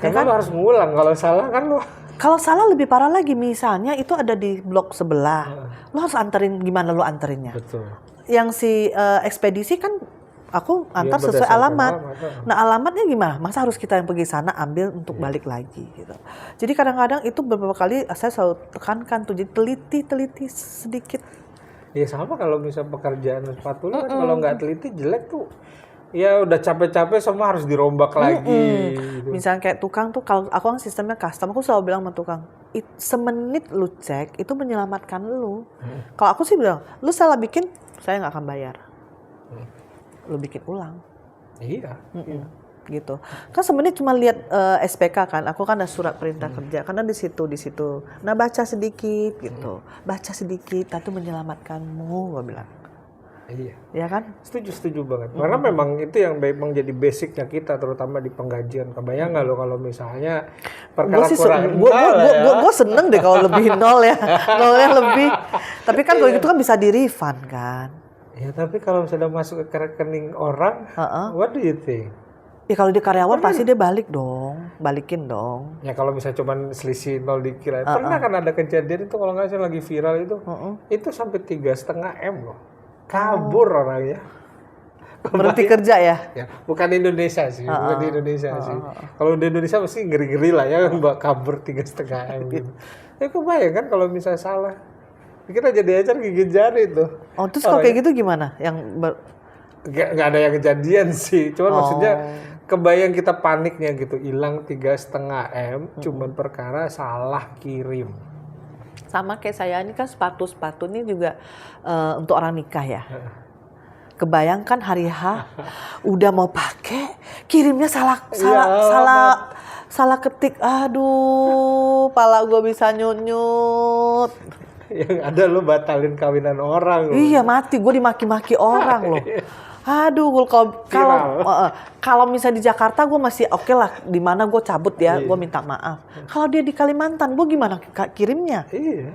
S2: Karena lo harus ngulang, kalau salah kan lo.
S1: Kalau salah lebih parah lagi, misalnya itu ada di blok sebelah, lo harus anterin, gimana lo anterinnya?
S2: Betul.
S1: Yang si ekspedisi kan Aku antar
S2: Iya,
S1: sesuai
S2: berdasarkan
S1: alamat.
S2: alamat.
S1: Nah alamatnya gimana? Masa harus kita yang pergi sana ambil untuk balik lagi gitu. Jadi kadang-kadang itu beberapa kali saya selalu tekankan tuh, jadi teliti sedikit.
S2: Ya sama kalau misal pekerjaan sepatu lu kan kalau nggak teliti jelek tuh. Ya udah capek-capek semua harus dirombak lagi. Gitu.
S1: Misalnya kayak tukang tuh, kalau aku kan sistemnya custom, aku selalu bilang sama tukang, semenit lu cek itu menyelamatkan lu. Kalau aku sih bilang, lu salah bikin, saya nggak akan bayar. Lu bikin ulang.
S2: Iya.
S1: Gitu. Kan sebenarnya cuma lihat SPK kan, aku kan ada surat perintah kerja, karena di situ. Nah baca sedikit gitu, baca sedikit, itu menyelamatkanmu, gue bilang.
S2: Iya.
S1: Ya kan?
S2: Setuju banget. Karena memang itu yang memang jadi basicnya kita, terutama di penggajian. Kebayang nggak lo kalau misalnya perkara kurang
S1: Gue seneng deh kalau lebih nol ya, nolnya lebih. Tapi kan kalau gitu kan bisa di refund kan.
S2: Ya tapi kalau misalnya masuk ke rekening orang, what do you think?
S1: Ya kalau di karyawan pasti dia balikin dong.
S2: Ya kalau misalnya cuman selisih nol dikira. Pernah kan ada kejadian itu kalau nggak salah lagi viral itu sampai 3,5 M loh. Kabur orangnya.
S1: Berhenti kerja ya?
S2: Ya, bukan di Indonesia sih, bukan di Indonesia sih. Kalau di Indonesia mesti ngeri-ngeri lah ya, mbak kabur 3,5 M gitu. Ya kebayang kan kalau misalnya salah. Kita jadi ajar gigit jari tuh.
S1: Oh terus kalau kayak gitu gimana?
S2: Nggak ada yang kejadian sih, cuman maksudnya kebayang kita paniknya gitu, hilang 3,5 M, cuman perkara salah kirim.
S1: Sama kayak saya ini kan sepatu ini juga untuk orang nikah ya. Kebayangkan hari H udah mau pakai, kirimnya salah ketik. Aduh, pala gue bisa nyut.
S2: Yang ada lo batalin kawinan orang.
S1: Iya mati, gue dimaki-maki orang loh. Aduh, kalau misalnya di Jakarta gue masih oke lah, di mana gue cabut ya, gue minta maaf. Kalau dia di Kalimantan, gue gimana kirimnya?
S2: Iya.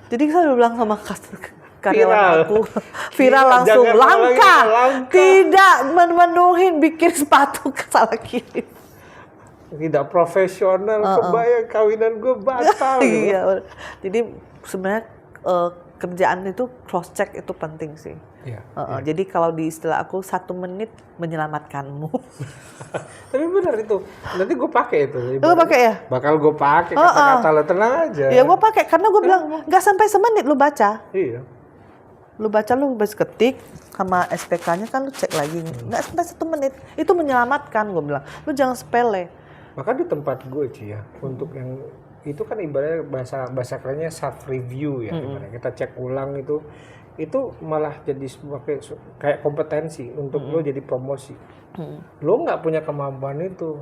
S1: Jadi saya bilang sama karyawan aku, viral langsung, langka, tidak memenuhi bikin sepatu salah kirim.
S2: Tidak profesional, kebayang kawinan gue batal.
S1: Iya, jadi sebenarnya kerjaan itu cross check itu penting sih.
S2: Iya.
S1: Jadi kalau di istilah aku 1 menit menyelamatkanmu.
S2: Tapi benar itu. Nanti gue pakai itu.
S1: Lo pakai ya?
S2: Bakal gue pakai kata-kata lo, tenang aja.
S1: Ya gue pakai karena gue bilang nggak sampai semenit lu baca.
S2: Iya.
S1: Lu baca, lu ketik sama SPK-nya kan lu cek lagi. Nggak sampai 1 menit. Itu menyelamatkan, gue bilang. Lu jangan sepele.
S2: Maka di tempat gue Ci ya, untuk yang itu kan ibaratnya bahasa kerennya self review ya, ibaratnya kita cek ulang itu malah jadi sebagai kayak kompetensi untuk lo jadi promosi. Lo nggak punya kemampuan itu,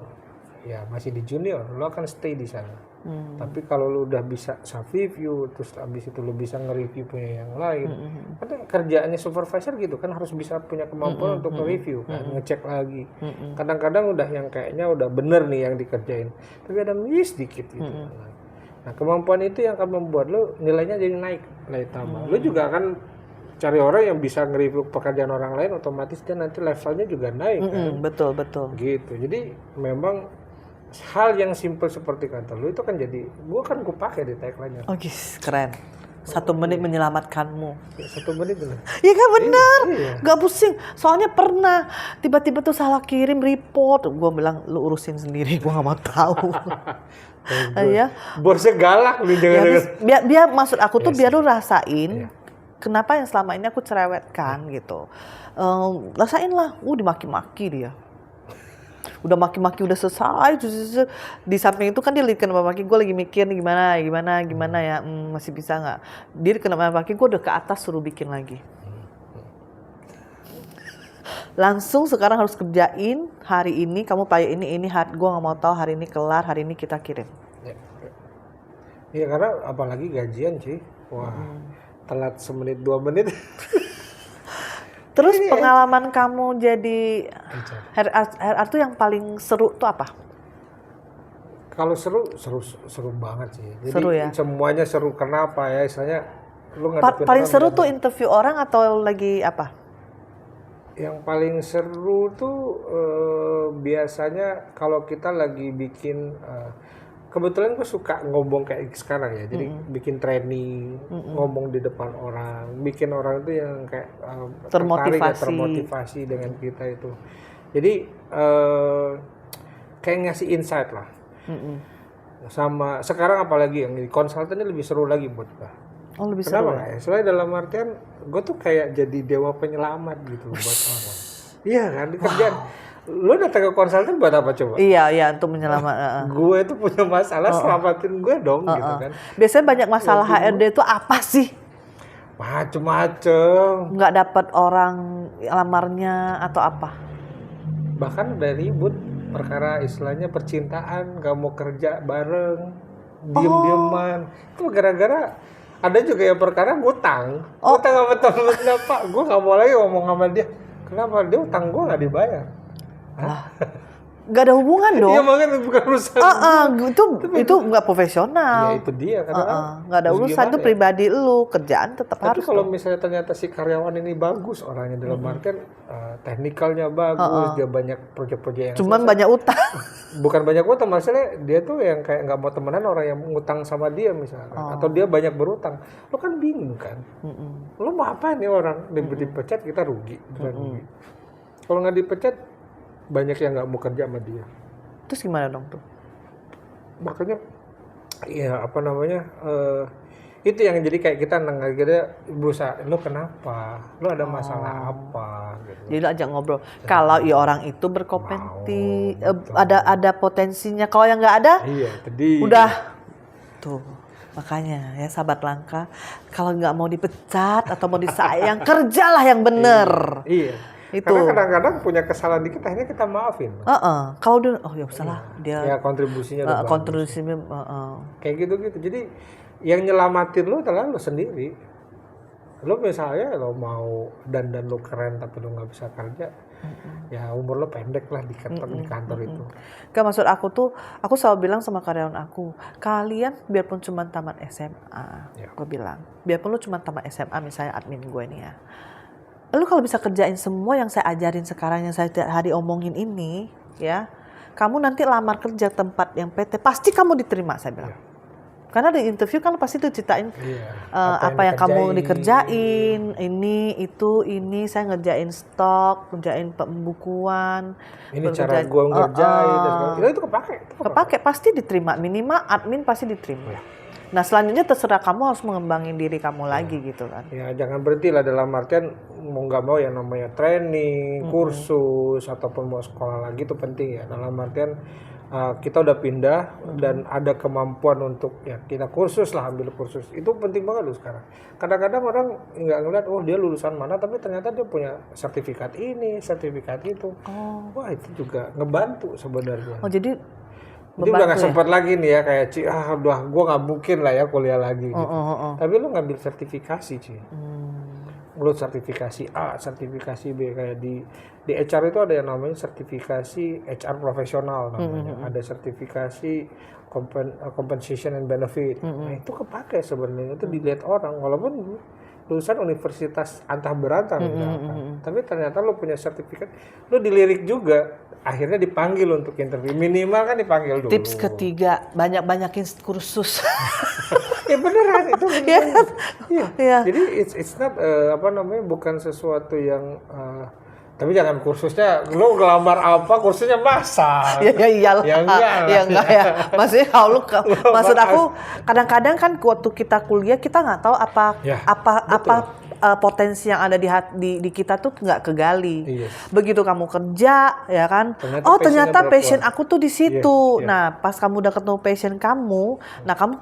S2: ya masih di junior, lo akan stay di sana. Tapi kalau lo udah bisa self review, terus abis itu lo bisa nge-review punya yang lain, kan kerjaannya supervisor gitu kan, harus bisa punya kemampuan untuk nge-review kan, ngecek lagi. Kadang-kadang udah yang kayaknya udah bener nih yang dikerjain, tapi ada miss dikit gitu. Nah kemampuan itu yang akan membuat lo nilainya jadi naik, nilai tambah. Lo juga akan cari orang yang bisa nge-review pekerjaan orang lain, otomatis dia nanti levelnya juga naik kan.
S1: Betul.
S2: Gitu. Jadi memang hal yang simple seperti kata lu itu kan jadi gue pakai di tagline-nya.
S1: Oh guys, keren. 1 menit menyelamatkanmu.
S2: 1 menit bener.
S1: Iya kan bener.
S2: Iya.
S1: Gak pusing. Soalnya pernah tiba-tiba tuh salah kirim report. Gue bilang lu urusin sendiri. Gue gak mau tahu. Ya.
S2: Bosnya galak nih jangan.
S1: Biar maksud aku tuh biar lu rasain. Kenapa yang selama ini aku cerewetkan gitu. Rasain lah. Dimaki-maki dia. Udah maki-maki udah selesai, di samping itu kan dia kena maki, gue lagi mikir nih gimana ya, masih bisa nggak? Dia kena maki, gue udah ke atas suruh bikin lagi. Langsung sekarang harus kerjain hari ini, kamu payah ini gue nggak mau tahu hari ini kelar, hari ini kita kirim.
S2: Iya karena apalagi gajian sih, wah telat 1 menit 2 menit.
S1: Terus pengalaman kamu jadi HR tuh yang paling seru tuh apa?
S2: Kalau seru banget sih. Jadi
S1: seru ya?
S2: Semuanya seru. Kenapa ya? Misalnya lu
S1: paling seru tuh interview orang atau lagi apa?
S2: Yang paling seru tuh biasanya kalau kita lagi bikin kebetulan gue suka ngomong kayak sekarang ya. Jadi bikin training, ngomong di depan orang, bikin orang itu yang kayak tertarik ya, termotivasi dengan kita itu. Jadi kayak ngasih insight lah. Sama sekarang apalagi yang di konsultannya lebih seru lagi buat gue.
S1: Oh, lebih
S2: Kenapa
S1: seru.
S2: nggak ya? Soalnya dalam artian gue tuh kayak jadi dewa penyelamat gitu buat orang. Iya kan, di kerjaan. Lu datang ke konsultan buat apa coba?
S1: Iya, untuk menyelamatkan.
S2: Gue itu punya masalah, selamatin gue dong gitu kan.
S1: Biasanya banyak masalah HRD itu apa sih?
S2: Macem-macem.
S1: Nggak dapat orang lamarnya atau apa?
S2: Bahkan udah ribut perkara istilahnya percintaan, gak mau kerja bareng, diem-dieman. Itu gara-gara ada juga yang perkara ngutang. Ngutang sama temen-temennya, Pak. Gue gak mau lagi ngomong sama dia. Kenapa? Dia utang gue gak dibayar.
S1: Nggak ada hubungan dong.
S2: Iya, makanya bukan urusan.
S1: Itu nggak profesional.
S2: Ya itu dia karena
S1: Nggak ada urusan, itu pribadi lu, kerjaan tetap
S2: Tapi
S1: harus.
S2: kalau misalnya ternyata si karyawan ini bagus orangnya dalam artian teknikalnya bagus, dia banyak proyek-proyek yang
S1: Cuman banyak utang.
S2: bukan banyak utang, maksudnya dia tuh yang kayak nggak mau temenan orang yang ngutang sama dia misalkan, atau dia banyak berutang, lo kan bingung kan, lo mau apa nih orang dipecat kita rugi, rugi. Kalau nggak dipecat banyak yang nggak mau kerja sama dia.
S1: Terus gimana dong tuh?
S2: Makanya ya apa namanya itu yang jadi kayak kita berusaha, lo kenapa, lo ada masalah apa gitu.
S1: Jadi lo ajak ngobrol. Kalau orang itu berkompetisi, ada potensinya. Kalau yang nggak ada, udah tuh. Makanya ya sahabat langka, kalau nggak mau dipecat atau mau disayang, kerjalah yang bener.
S2: Iya.
S1: Itu.
S2: Karena kadang-kadang punya kesalahan dikit, akhirnya kita maafin.
S1: Kalau dia, ya salah dia.
S2: Ya kontribusinya udah
S1: kontribusinya.
S2: Kayak gitu-gitu. Jadi yang nyelamatin lo adalah lo sendiri. Lo misalnya lo mau dan lo keren tapi lo nggak bisa kerja, ya umur lo pendek lah di kantor itu.
S1: Gak, maksud aku tuh, aku selalu bilang sama karyawan aku, kalian biarpun cuma tamat SMA, gue bilang, biarpun lo cuma tamat SMA, misalnya admin gue nih ya, lu kalau bisa kerjain semua yang saya ajarin sekarang, yang saya tiap hari omongin ini, ya, kamu nanti lamar kerja tempat yang PT, pasti kamu diterima, saya bilang. Karena di interview kan lu pasti tuh ceritain apa yang kamu dikerjain, ini, saya ngerjain stok, ngerjain pembukuan.
S2: Ini cara gue ngerjain, itu kepake.
S1: Pasti diterima, minimal admin pasti diterima. Nah selanjutnya terserah kamu harus mengembangin diri kamu lagi gitu kan.
S2: Ya jangan berhenti lah dalam artian mau nggak mau ya namanya training, kursus ataupun mau sekolah lagi itu penting ya. Dalam artian kita udah pindah dan ada kemampuan untuk ya kita kursus lah, ambil kursus. Itu penting banget loh sekarang. Kadang-kadang orang nggak ngeliat dia lulusan mana tapi ternyata dia punya sertifikat ini, sertifikat itu. Wah itu juga ngebantu sebenarnya.
S1: Jadi
S2: udah nggak sempat lagi nih ya kayak udah gue nggak mungkin lah ya kuliah lagi gitu. Tapi lu ngambil sertifikasi lu sertifikasi A, sertifikasi B, kayak di HR itu ada yang namanya sertifikasi HR profesional namanya. Ada sertifikasi compensation and benefit. Nah itu kepake sebenarnya, itu dilihat orang walaupun lulusan universitas antah berantah tapi ternyata lu punya sertifikat, lu dilirik juga. Akhirnya dipanggil untuk interview, minimal kan dipanggil dulu.
S1: Tips ketiga, banyakin kursus.
S2: Ya beneran itu beneran.
S1: Iya.
S2: Jadi it's not bukan sesuatu yang tapi jangan kursusnya lo ngelamar apa kursusnya masak.
S1: Ya iyalah.
S2: Ya enggak
S1: ya. Maksudnya kalau maksud aku kadang-kadang kan waktu kita kuliah kita nggak tahu apa potensi yang ada di kita tuh nggak kegali. Iya. Begitu kamu kerja ya kan, ternyata passion aku tuh di situ. Nah pas kamu udah ketemu passion kamu, nah kamu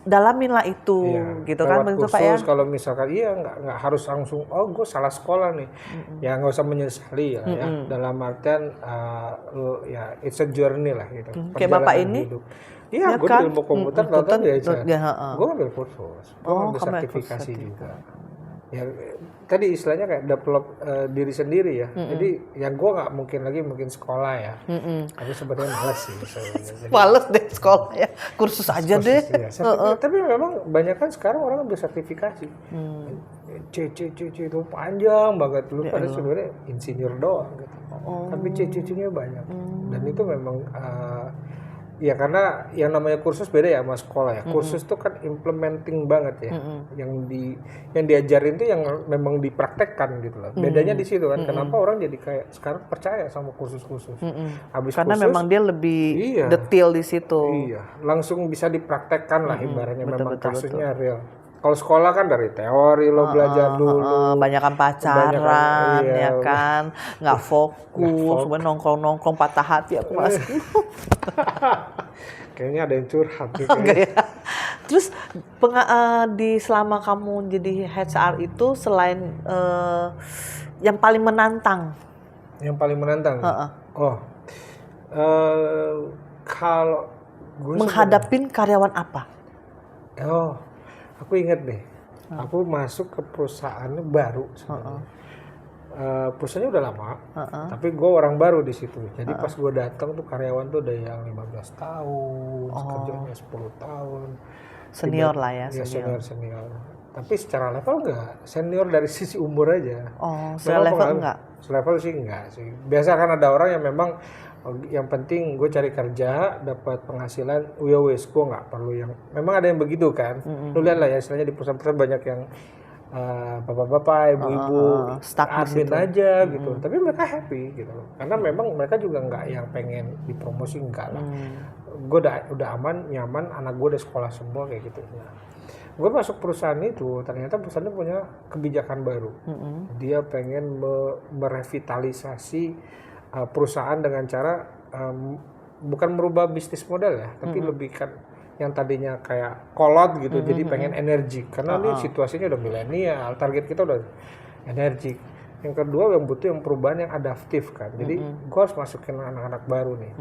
S1: dalamin lah itu, gitu kan, begitu Pak ya.
S2: Kalau misalkan nggak harus langsung gue salah sekolah nih, ya nggak usah menyesali ya. Dalam artian ya it's a journey lah gitu.
S1: Kayak Bapak ini.
S2: Iya, gue kan? Ilmu komputer gue ambil kursus, gue ambil sertifikasi juga. Ya tadi istilahnya kayak develop diri sendiri ya. Jadi yang gue nggak mungkin sekolah ya. Tapi sebenarnya males sih.
S1: Males deh sekolah ya. Kursus aja deh.
S2: Ya. Tapi memang banyak kan sekarang orang ambil sertifikasi. C itu panjang banget. Lu pada sebenarnya insinyur doang gitu. Tapi C-nya banyak. Dan itu memang Ya karena yang namanya kursus beda ya sama sekolah ya. Kursus tuh kan implementing banget ya. Yang diajarin tuh yang memang dipraktekkan gitu loh. Bedanya di situ kan. Kenapa orang jadi kayak sekarang percaya sama kursus-kursus. Habis
S1: Karena
S2: kursus,
S1: memang dia lebih
S2: iya,
S1: detail di situ.
S2: iya, langsung bisa dipraktekkan lah ibaratnya,
S1: betul,
S2: memang
S1: betul,
S2: kasusnya real. Kalau sekolah kan dari teori lo belajar dulu.
S1: Banyakan pacaran,
S2: iya.
S1: ya kan, nggak fokus, nongkrong-nongkrong patah hati aku malas.
S2: Kayaknya ada yang curhat nih.
S1: Enggak ya. Terus selama kamu jadi HR itu selain yang paling menantang.
S2: Yang paling menantang. Oh, kalau gue
S1: menghadapin karyawan apa?
S2: Oh, aku inget deh. Aku masuk ke perusahaannya baru sebenarnya. Perusahaannya udah lama, tapi gue orang baru di situ. Jadi pas gue datang tuh karyawan tuh ada yang 15 tahun, kerjanya 10 tahun.
S1: Senior lah ya,
S2: senior. Tapi secara level enggak, senior dari sisi umur aja.
S1: Oh, secara level enggak?
S2: Selevel sih enggak sih. Biasa kan ada orang yang memang yang penting gue cari kerja, dapat penghasilan, wes gue nggak perlu yang, memang ada yang begitu kan. Lu lihat lah ya, istilahnya di perusahaan-perusahaan banyak yang bapak-bapak, ibu-ibu, admin aja gitu. Tapi mereka happy gitu loh. Karena memang mereka juga nggak yang pengen dipromosi, enggak lah. Gue udah aman, nyaman, anak gue udah sekolah semua kayak gitu. Nah, gue masuk perusahaan itu, ternyata perusahaannya punya kebijakan baru. Dia pengen merevitalisasi perusahaan dengan cara bukan merubah bisnis model ya, tapi lebih kan yang tadinya kayak kolot gitu, jadi pengen energi karena ini situasinya udah milenial, target kita udah energi. Yang kedua yang butuh yang perubahan yang adaptif kan, jadi gue harus masukin anak-anak baru nih.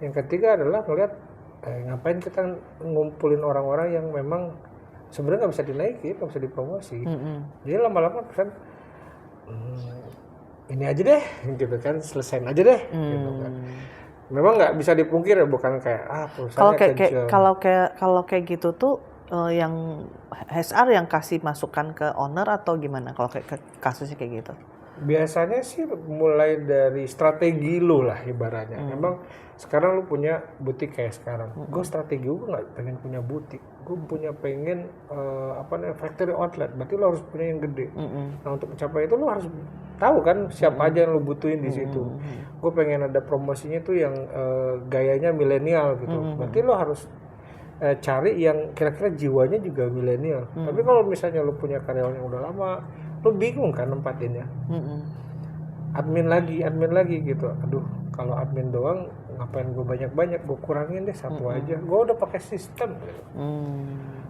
S2: Yang ketiga adalah ngeliat ngapain kita ngumpulin orang-orang yang memang sebenarnya nggak bisa dinaikin, nggak bisa dipromosi. Jadi lama-lama kan ini aja deh, gitu kan, selesain aja deh, gitu kan. Memang nggak bisa dipungkir ya, bukan kayak perusahaannya kejam.
S1: Kalau kayak gitu tuh yang HR yang kasih masukan ke owner atau gimana kalau kayak kasusnya kayak gitu?
S2: Biasanya sih mulai dari strategi lu lah ibaratnya. Memang sekarang lu punya butik kayak sekarang. Gue strategi gue nggak pengen punya butik. Gue pengen factory outlet. Berarti lu harus punya yang gede. Nah untuk mencapai itu lu harus tahu kan siapa aja yang lu butuhin di situ. Gue pengen ada promosinya tuh yang gayanya milenial gitu. Berarti lu harus cari yang kira-kira jiwanya juga milenial. Tapi kalau misalnya lu punya karyawan yang udah lama, lu bingung kan nempatinnya. Admin lagi gitu. Aduh, kalau admin doang ngapain gue banyak-banyak, gue kurangin deh satu aja. Gue udah pakai sistem gitu.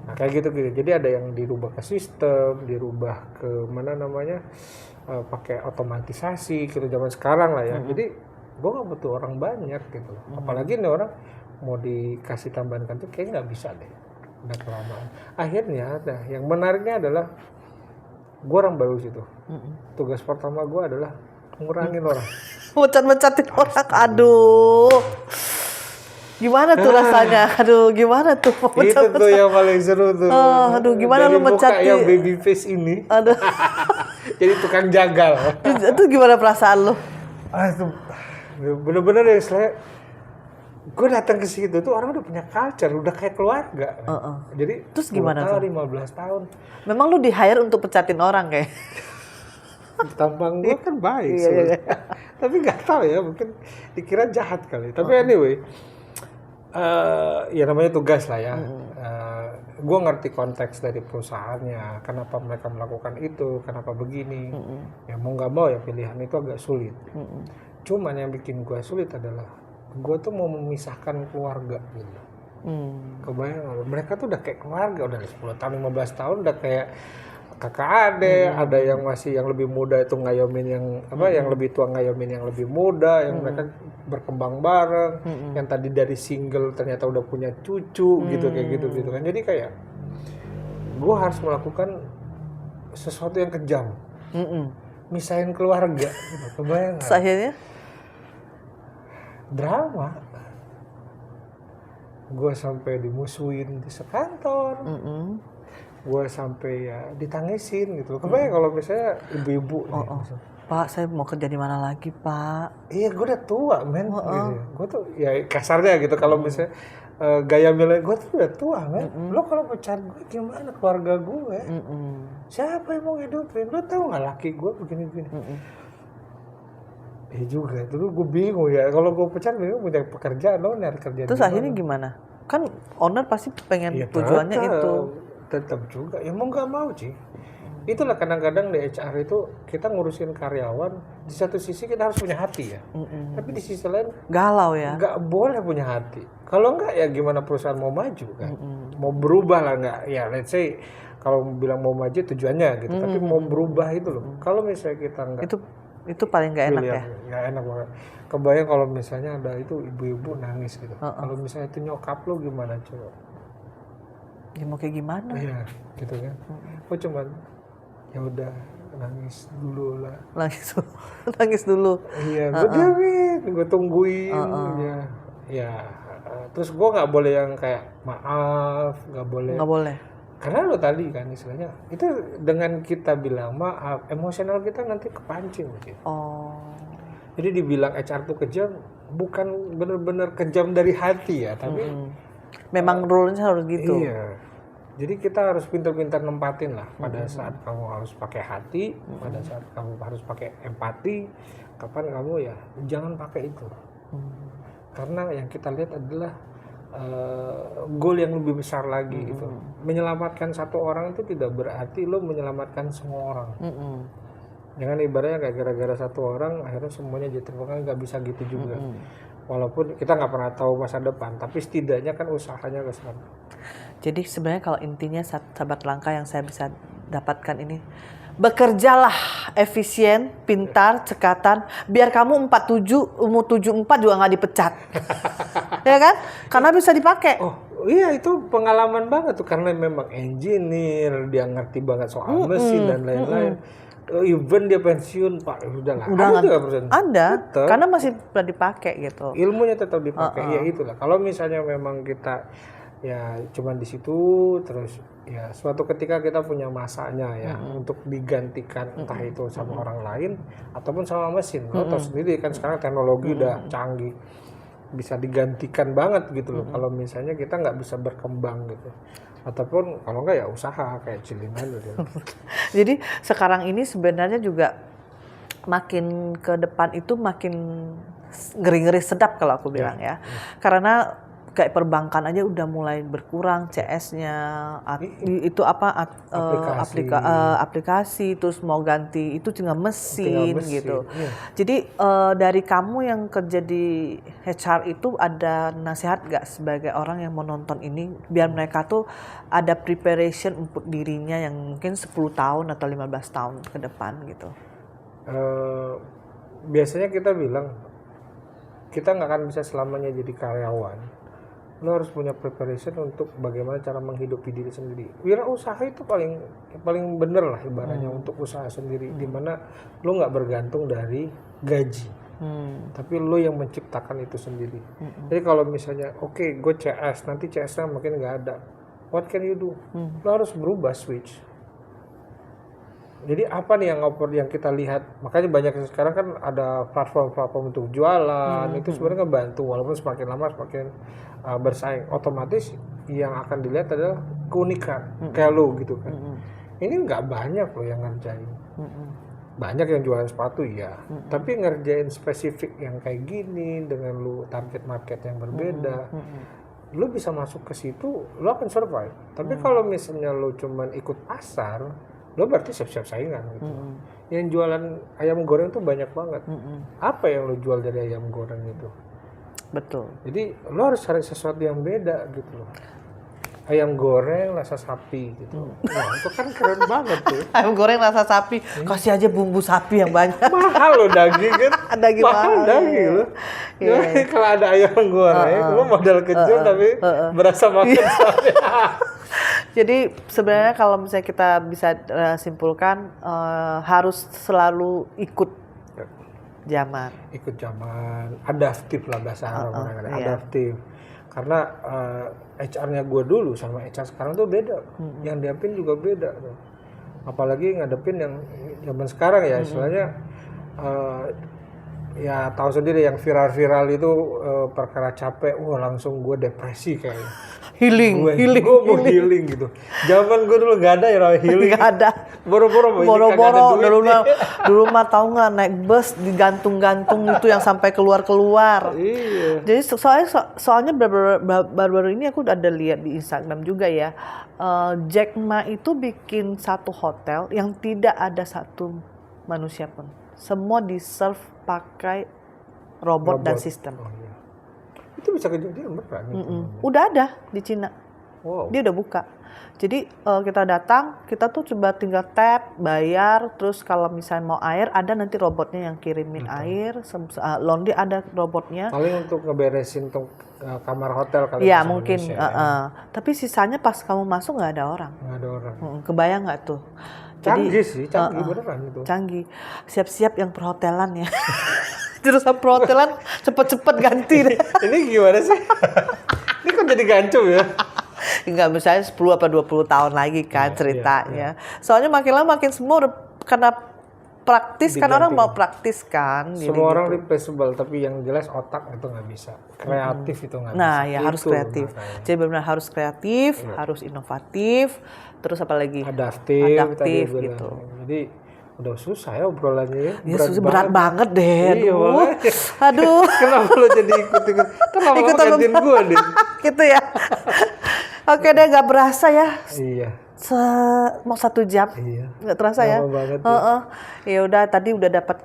S2: Nah kayak gitu. Jadi ada yang dirubah ke sistem, dirubah ke mana namanya, pakai otomatisasi gitu zaman sekarang lah ya. Jadi gue nggak butuh orang banyak gitu. Apalagi nih orang mau dikasih tambahan kantor kayaknya nggak bisa deh, udah kelamaan. Akhirnya yang menariknya adalah gue orang baru situ. Tugas pertama gue adalah ngurangin orang.
S1: Mecat-mecatin orang, aduh. Gimana tuh rasanya? Aduh, gimana tuh?
S2: Itu tuh yang paling seru tuh.
S1: Aduh, gimana
S2: dari
S1: lu mecat
S2: yang baby face ini?
S1: Aduh.
S2: Jadi tukang jagal.
S1: Itu gimana perasaan lu?
S2: Itu bener-bener ya, gue datang ke situ tuh orang udah punya culture, udah kayak keluarga. Jadi
S1: terus gimana
S2: tuh? 15 tahun.
S1: Memang lu di-hire untuk pecatin orang kayak?
S2: Tampang gue kan baik. Tapi nggak tahu ya, mungkin dikira jahat kali. Tapi anyway, ya namanya tugas lah ya. Gue ngerti konteks dari perusahaannya, kenapa mereka melakukan itu, kenapa begini. Ya mau nggak mau ya pilihan itu agak sulit. Cuman yang bikin gue sulit adalah gue tuh mau memisahkan keluarga gitu. Kebayang, mereka tuh udah kayak keluarga, udah 10 tahun, 15 tahun udah kayak kakak adik. Ada yang masih yang lebih muda itu ngayomin yang yang lebih tua ngayomin yang lebih muda, yang mereka berkembang bareng, yang tadi dari single ternyata udah punya cucu gitu kayak gitu kan. Jadi kayak gue harus melakukan sesuatu yang kejam, misahin keluarga gitu. Kebayang nggak?
S1: Akhirnya
S2: drama. Gue sampai dimusuhin di sekantor. Gue sampai ya ditangisin gitu. Kebayang kalau misalnya ibu-ibu
S1: Pak, saya mau kerja di mana lagi, Pak?
S2: Iya, gue udah tua, men. Gitu. Gue tuh ya kasarnya gitu kalau misalnya gaya milenial, gue tuh udah tua, men. Lo kalau pacar gue gimana keluarga gue? Siapa yang mau hidupin? Lo tau nggak laki gue begini-begini? Iya juga, dulu gue bingung ya. Kalau gue pacar bingung punya pekerjaan, lo nyari kerjaan.
S1: Terus akhirnya gimana? Kan owner pasti pengen
S2: Ya,
S1: tujuannya itu.
S2: tetap juga, ya mau nggak mau sih. Itulah kadang-kadang di HR itu kita ngurusin karyawan, di satu sisi kita harus punya hati ya. Tapi di sisi lain
S1: Galau ya.
S2: nggak boleh punya hati. Kalau nggak ya gimana perusahaan mau maju kan? Mau berubah lah nggak? Ya let's say kalau bilang mau maju tujuannya gitu, tapi mau berubah itu loh. Kalau misalnya kita nggak
S1: Itu paling nggak enak ya.
S2: nggak enak banget. Kebayang kalau misalnya ada itu ibu-ibu nangis gitu. Kalau misalnya itu nyokap lo gimana coba?
S1: Ya mau kayak gimana?
S2: Iya, gitu kan. Oh cuman ya udah nangis dulu lah.
S1: Nangis dulu.
S2: Iya, gue diamin, gue tungguin. Ya, terus gue nggak boleh yang kayak maaf, nggak boleh.
S1: Nggak boleh.
S2: Karena lo tadi kan istilahnya itu dengan kita bilang maaf, emosional kita nanti kepancing gitu.
S1: Oh.
S2: Jadi dibilang HR tuh kejam, bukan bener-bener kejam dari hati ya, tapi
S1: memang rule-nya harus gitu.
S2: iya. Jadi kita harus pintar-pintar nempatin lah. Pada saat kamu harus pakai hati, pada saat kamu harus pakai empati, kapan kamu ya jangan pakai itu. Karena yang kita lihat adalah goal yang lebih besar lagi gitu. Menyelamatkan satu orang itu tidak berarti lo menyelamatkan semua orang. Jangan ibaratnya kayak gara-gara satu orang akhirnya semuanya jadi terbengkalai, nggak bisa gitu juga. Walaupun kita nggak pernah tahu masa depan, tapi setidaknya kan usahanya ke sana.
S1: Jadi sebenarnya kalau intinya sahabat langka yang saya bisa dapatkan ini, bekerjalah efisien, pintar, cekatan, biar kamu 47, umur 74 juga nggak dipecat. Ya kan? Karena bisa dipakai.
S2: Oh iya, itu pengalaman banget tuh, karena memang engineer, dia ngerti banget soal mesin dan lain-lain. Even dia pensiun, Pak, udahlah. Ada juga perusahaan.
S1: Ada,
S2: Tetap.
S1: karena masih bisa dipakai gitu.
S2: Ilmunya tetap dipakai. Ya itulah. Kalau misalnya memang kita ya cuman di situ terus ya suatu ketika kita punya masanya ya untuk digantikan entah itu sama orang lain ataupun sama mesin. Lo tahu sendiri kan sekarang teknologi udah canggih, bisa digantikan banget gitu loh. Kalau misalnya kita nggak bisa berkembang gitu, ataupun kalau nggak ya usaha kayak cilingan gitu.
S1: Jadi sekarang ini sebenarnya juga makin ke depan itu makin ngeri-ngeri sedap kalau aku bilang ya. Karena kayak perbankan aja udah mulai berkurang CS-nya, itu apa aplikasi, terus mau ganti itu tinggal mesin gitu. Jadi dari kamu yang kerja di HR itu ada nasihat gak sebagai orang yang mau nonton ini biar mereka tuh ada preparation untuk dirinya yang mungkin 10 tahun atau 15 tahun ke depan gitu?
S2: Biasanya kita bilang kita nggak akan bisa selamanya jadi karyawan. Lo harus punya preparation untuk bagaimana cara menghidupi diri sendiri. Wirausaha itu paling bener lah ibaratnya untuk usaha sendiri, dimana lo nggak bergantung dari gaji, tapi lo yang menciptakan itu sendiri. Jadi kalau misalnya oke, gue CS, nanti CS-nya mungkin nggak ada, what can you do? Lo harus berubah, switch. Jadi apa nih yang kita lihat, makanya banyak sekarang kan ada platform-platform untuk jualan, itu sebenarnya ngebantu, walaupun semakin lama semakin bersaing, otomatis yang akan dilihat adalah keunikan, kayak lo gitu kan. Ini nggak banyak loh yang ngerjain, banyak yang jualan sepatu ya, tapi ngerjain spesifik yang kayak gini dengan lo target market yang berbeda, lo bisa masuk ke situ, lo akan survive. Tapi kalau misalnya lo cuman ikut pasar, lo berarti siap-siap saingan gitu. Yang jualan ayam goreng tuh banyak banget. Apa yang lo jual dari ayam goreng itu?
S1: Betul.
S2: Jadi lo harus cari sesuatu yang beda gitu loh. Ayam goreng rasa sapi gitu. Nah, itu kan keren banget tuh.
S1: Ayam goreng rasa sapi, kasih aja bumbu sapi yang banyak.
S2: Mahal lo daging kan.
S1: Daging
S2: mahal daging lo. Jadi kalau ada ayam goreng, lo modal kecil tapi berasa makan sapi.
S1: Jadi sebenarnya kalau misalnya kita bisa simpulkan harus selalu ikut zaman.
S2: Ikut zaman, adaptif lah bahasa Arab, adaptif. Karena HR-nya gue dulu sama HR sekarang tuh beda. Yang dihadapin juga beda tuh. Apalagi ngadepin yang zaman sekarang ya, istilahnya ya tahu sendiri yang viral-viral itu perkara capek, langsung gue depresi kayaknya.
S1: Healing.
S2: Gue mau healing gitu. Zaman gue dulu gak ada ya healing.
S1: Nggak ada.
S2: Boro-boro
S1: dulu mah tahu nggak naik bus digantung-gantung itu yang sampai keluar.
S2: Iya.
S1: Jadi soalnya baru-baru ini aku ada lihat di Instagram juga ya. Jack Ma itu bikin satu hotel yang tidak ada satu manusia pun. Semua di-serve pakai robot dan sistem.
S2: Oh, iya. Itu bisa kejadian beneran gitu.
S1: Udah ada di Cina.
S2: Wow.
S1: Dia udah buka. Jadi kita datang, kita tuh coba tinggal tap, bayar, terus kalau misalnya mau air, ada nanti robotnya yang kirimin air. Laundry ada robotnya.
S2: Paling untuk ngeberesin untuk kamar hotel kali.
S1: Iya mungkin. Tapi sisanya pas kamu masuk nggak ada orang.
S2: Nggak ada orang.
S1: Kebayang nggak tuh?
S2: Canggih sih, canggih beneran itu.
S1: Canggih. Siap-siap yang perhotelan ya. Jurusan perhotelan cepet-cepet ganti deh.
S2: Ini gimana sih? Ini kan jadi gancung ya?
S1: Enggak, misalnya 10 apa 20 tahun lagi kan ceritanya. Soalnya makin lama makin semua udah karena praktis kan, orang mau praktis kan.
S2: Semua orang replaceable, tapi yang jelas otak itu nggak bisa. Kreatif itu nggak bisa.
S1: Nah ya harus kreatif. Jadi benar harus kreatif, harus inovatif, terus apa lagi? Adaptif gitu.
S2: Jadi udah susah ya obrolannya ya.
S1: Ya berat banget deh.
S2: Iya,
S1: aduh.
S2: Kenapa lo jadi ikut-ikut? Kenapa lo gantiin gue deh?
S1: Gitu ya. Oke deh, nggak berasa ya.
S2: Iya.
S1: Mau 1 jam.
S2: Iya.
S1: Nggak terasa ya. Ya udah, tadi udah dapat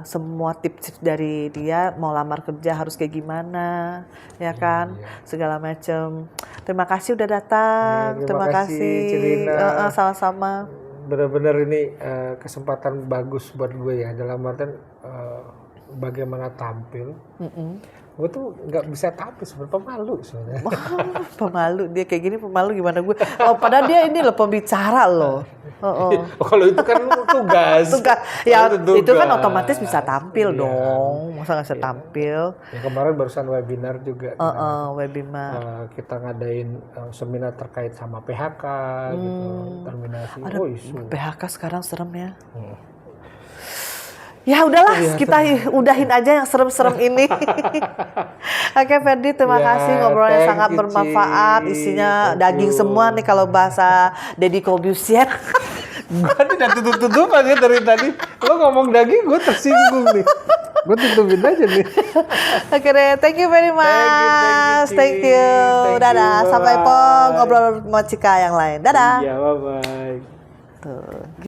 S1: semua tips dari dia, mau lamar kerja harus kayak gimana, ya kan, segala macem. Terima kasih udah datang. Terima kasih Cirina. Sama-sama.
S2: Benar-benar ini kesempatan bagus buat gue ya, dalam artian bagaimana tampil. Gue tuh nggak bisa tampil, sebenarnya pemalu sebenarnya.
S1: Pemalu, dia kayak gini pemalu gimana gue? Padahal dia ini loh pembicara loh.
S2: Kalau itu kan tugas.
S1: Ya itu kan otomatis bisa tampil dong. Masa nggak bisa tampil?
S2: Ya, kemarin barusan webinar juga.
S1: Webinar.
S2: Kita ngadain seminar terkait sama PHK, gitu, terminasi. Isu.
S1: PHK sekarang serem ya. Ya udahlah, kita udahin aja yang serem-serem ini. Oke Ferdi, terima kasih, ngobrolnya sangat bermanfaat. Isinya daging semua nih kalau bahasa Deddy Corbuzier.
S2: Gue tidak tutup-tutupan ya dari tadi. Lo ngomong daging, gue tersinggung nih. Gue tutupin aja nih.
S1: Oke deh, thank you very much. Thank you. Dadah, sampai ngobrol sama Cika yang lain. Dadah.
S2: Iya, bye-bye.
S1: Tuh.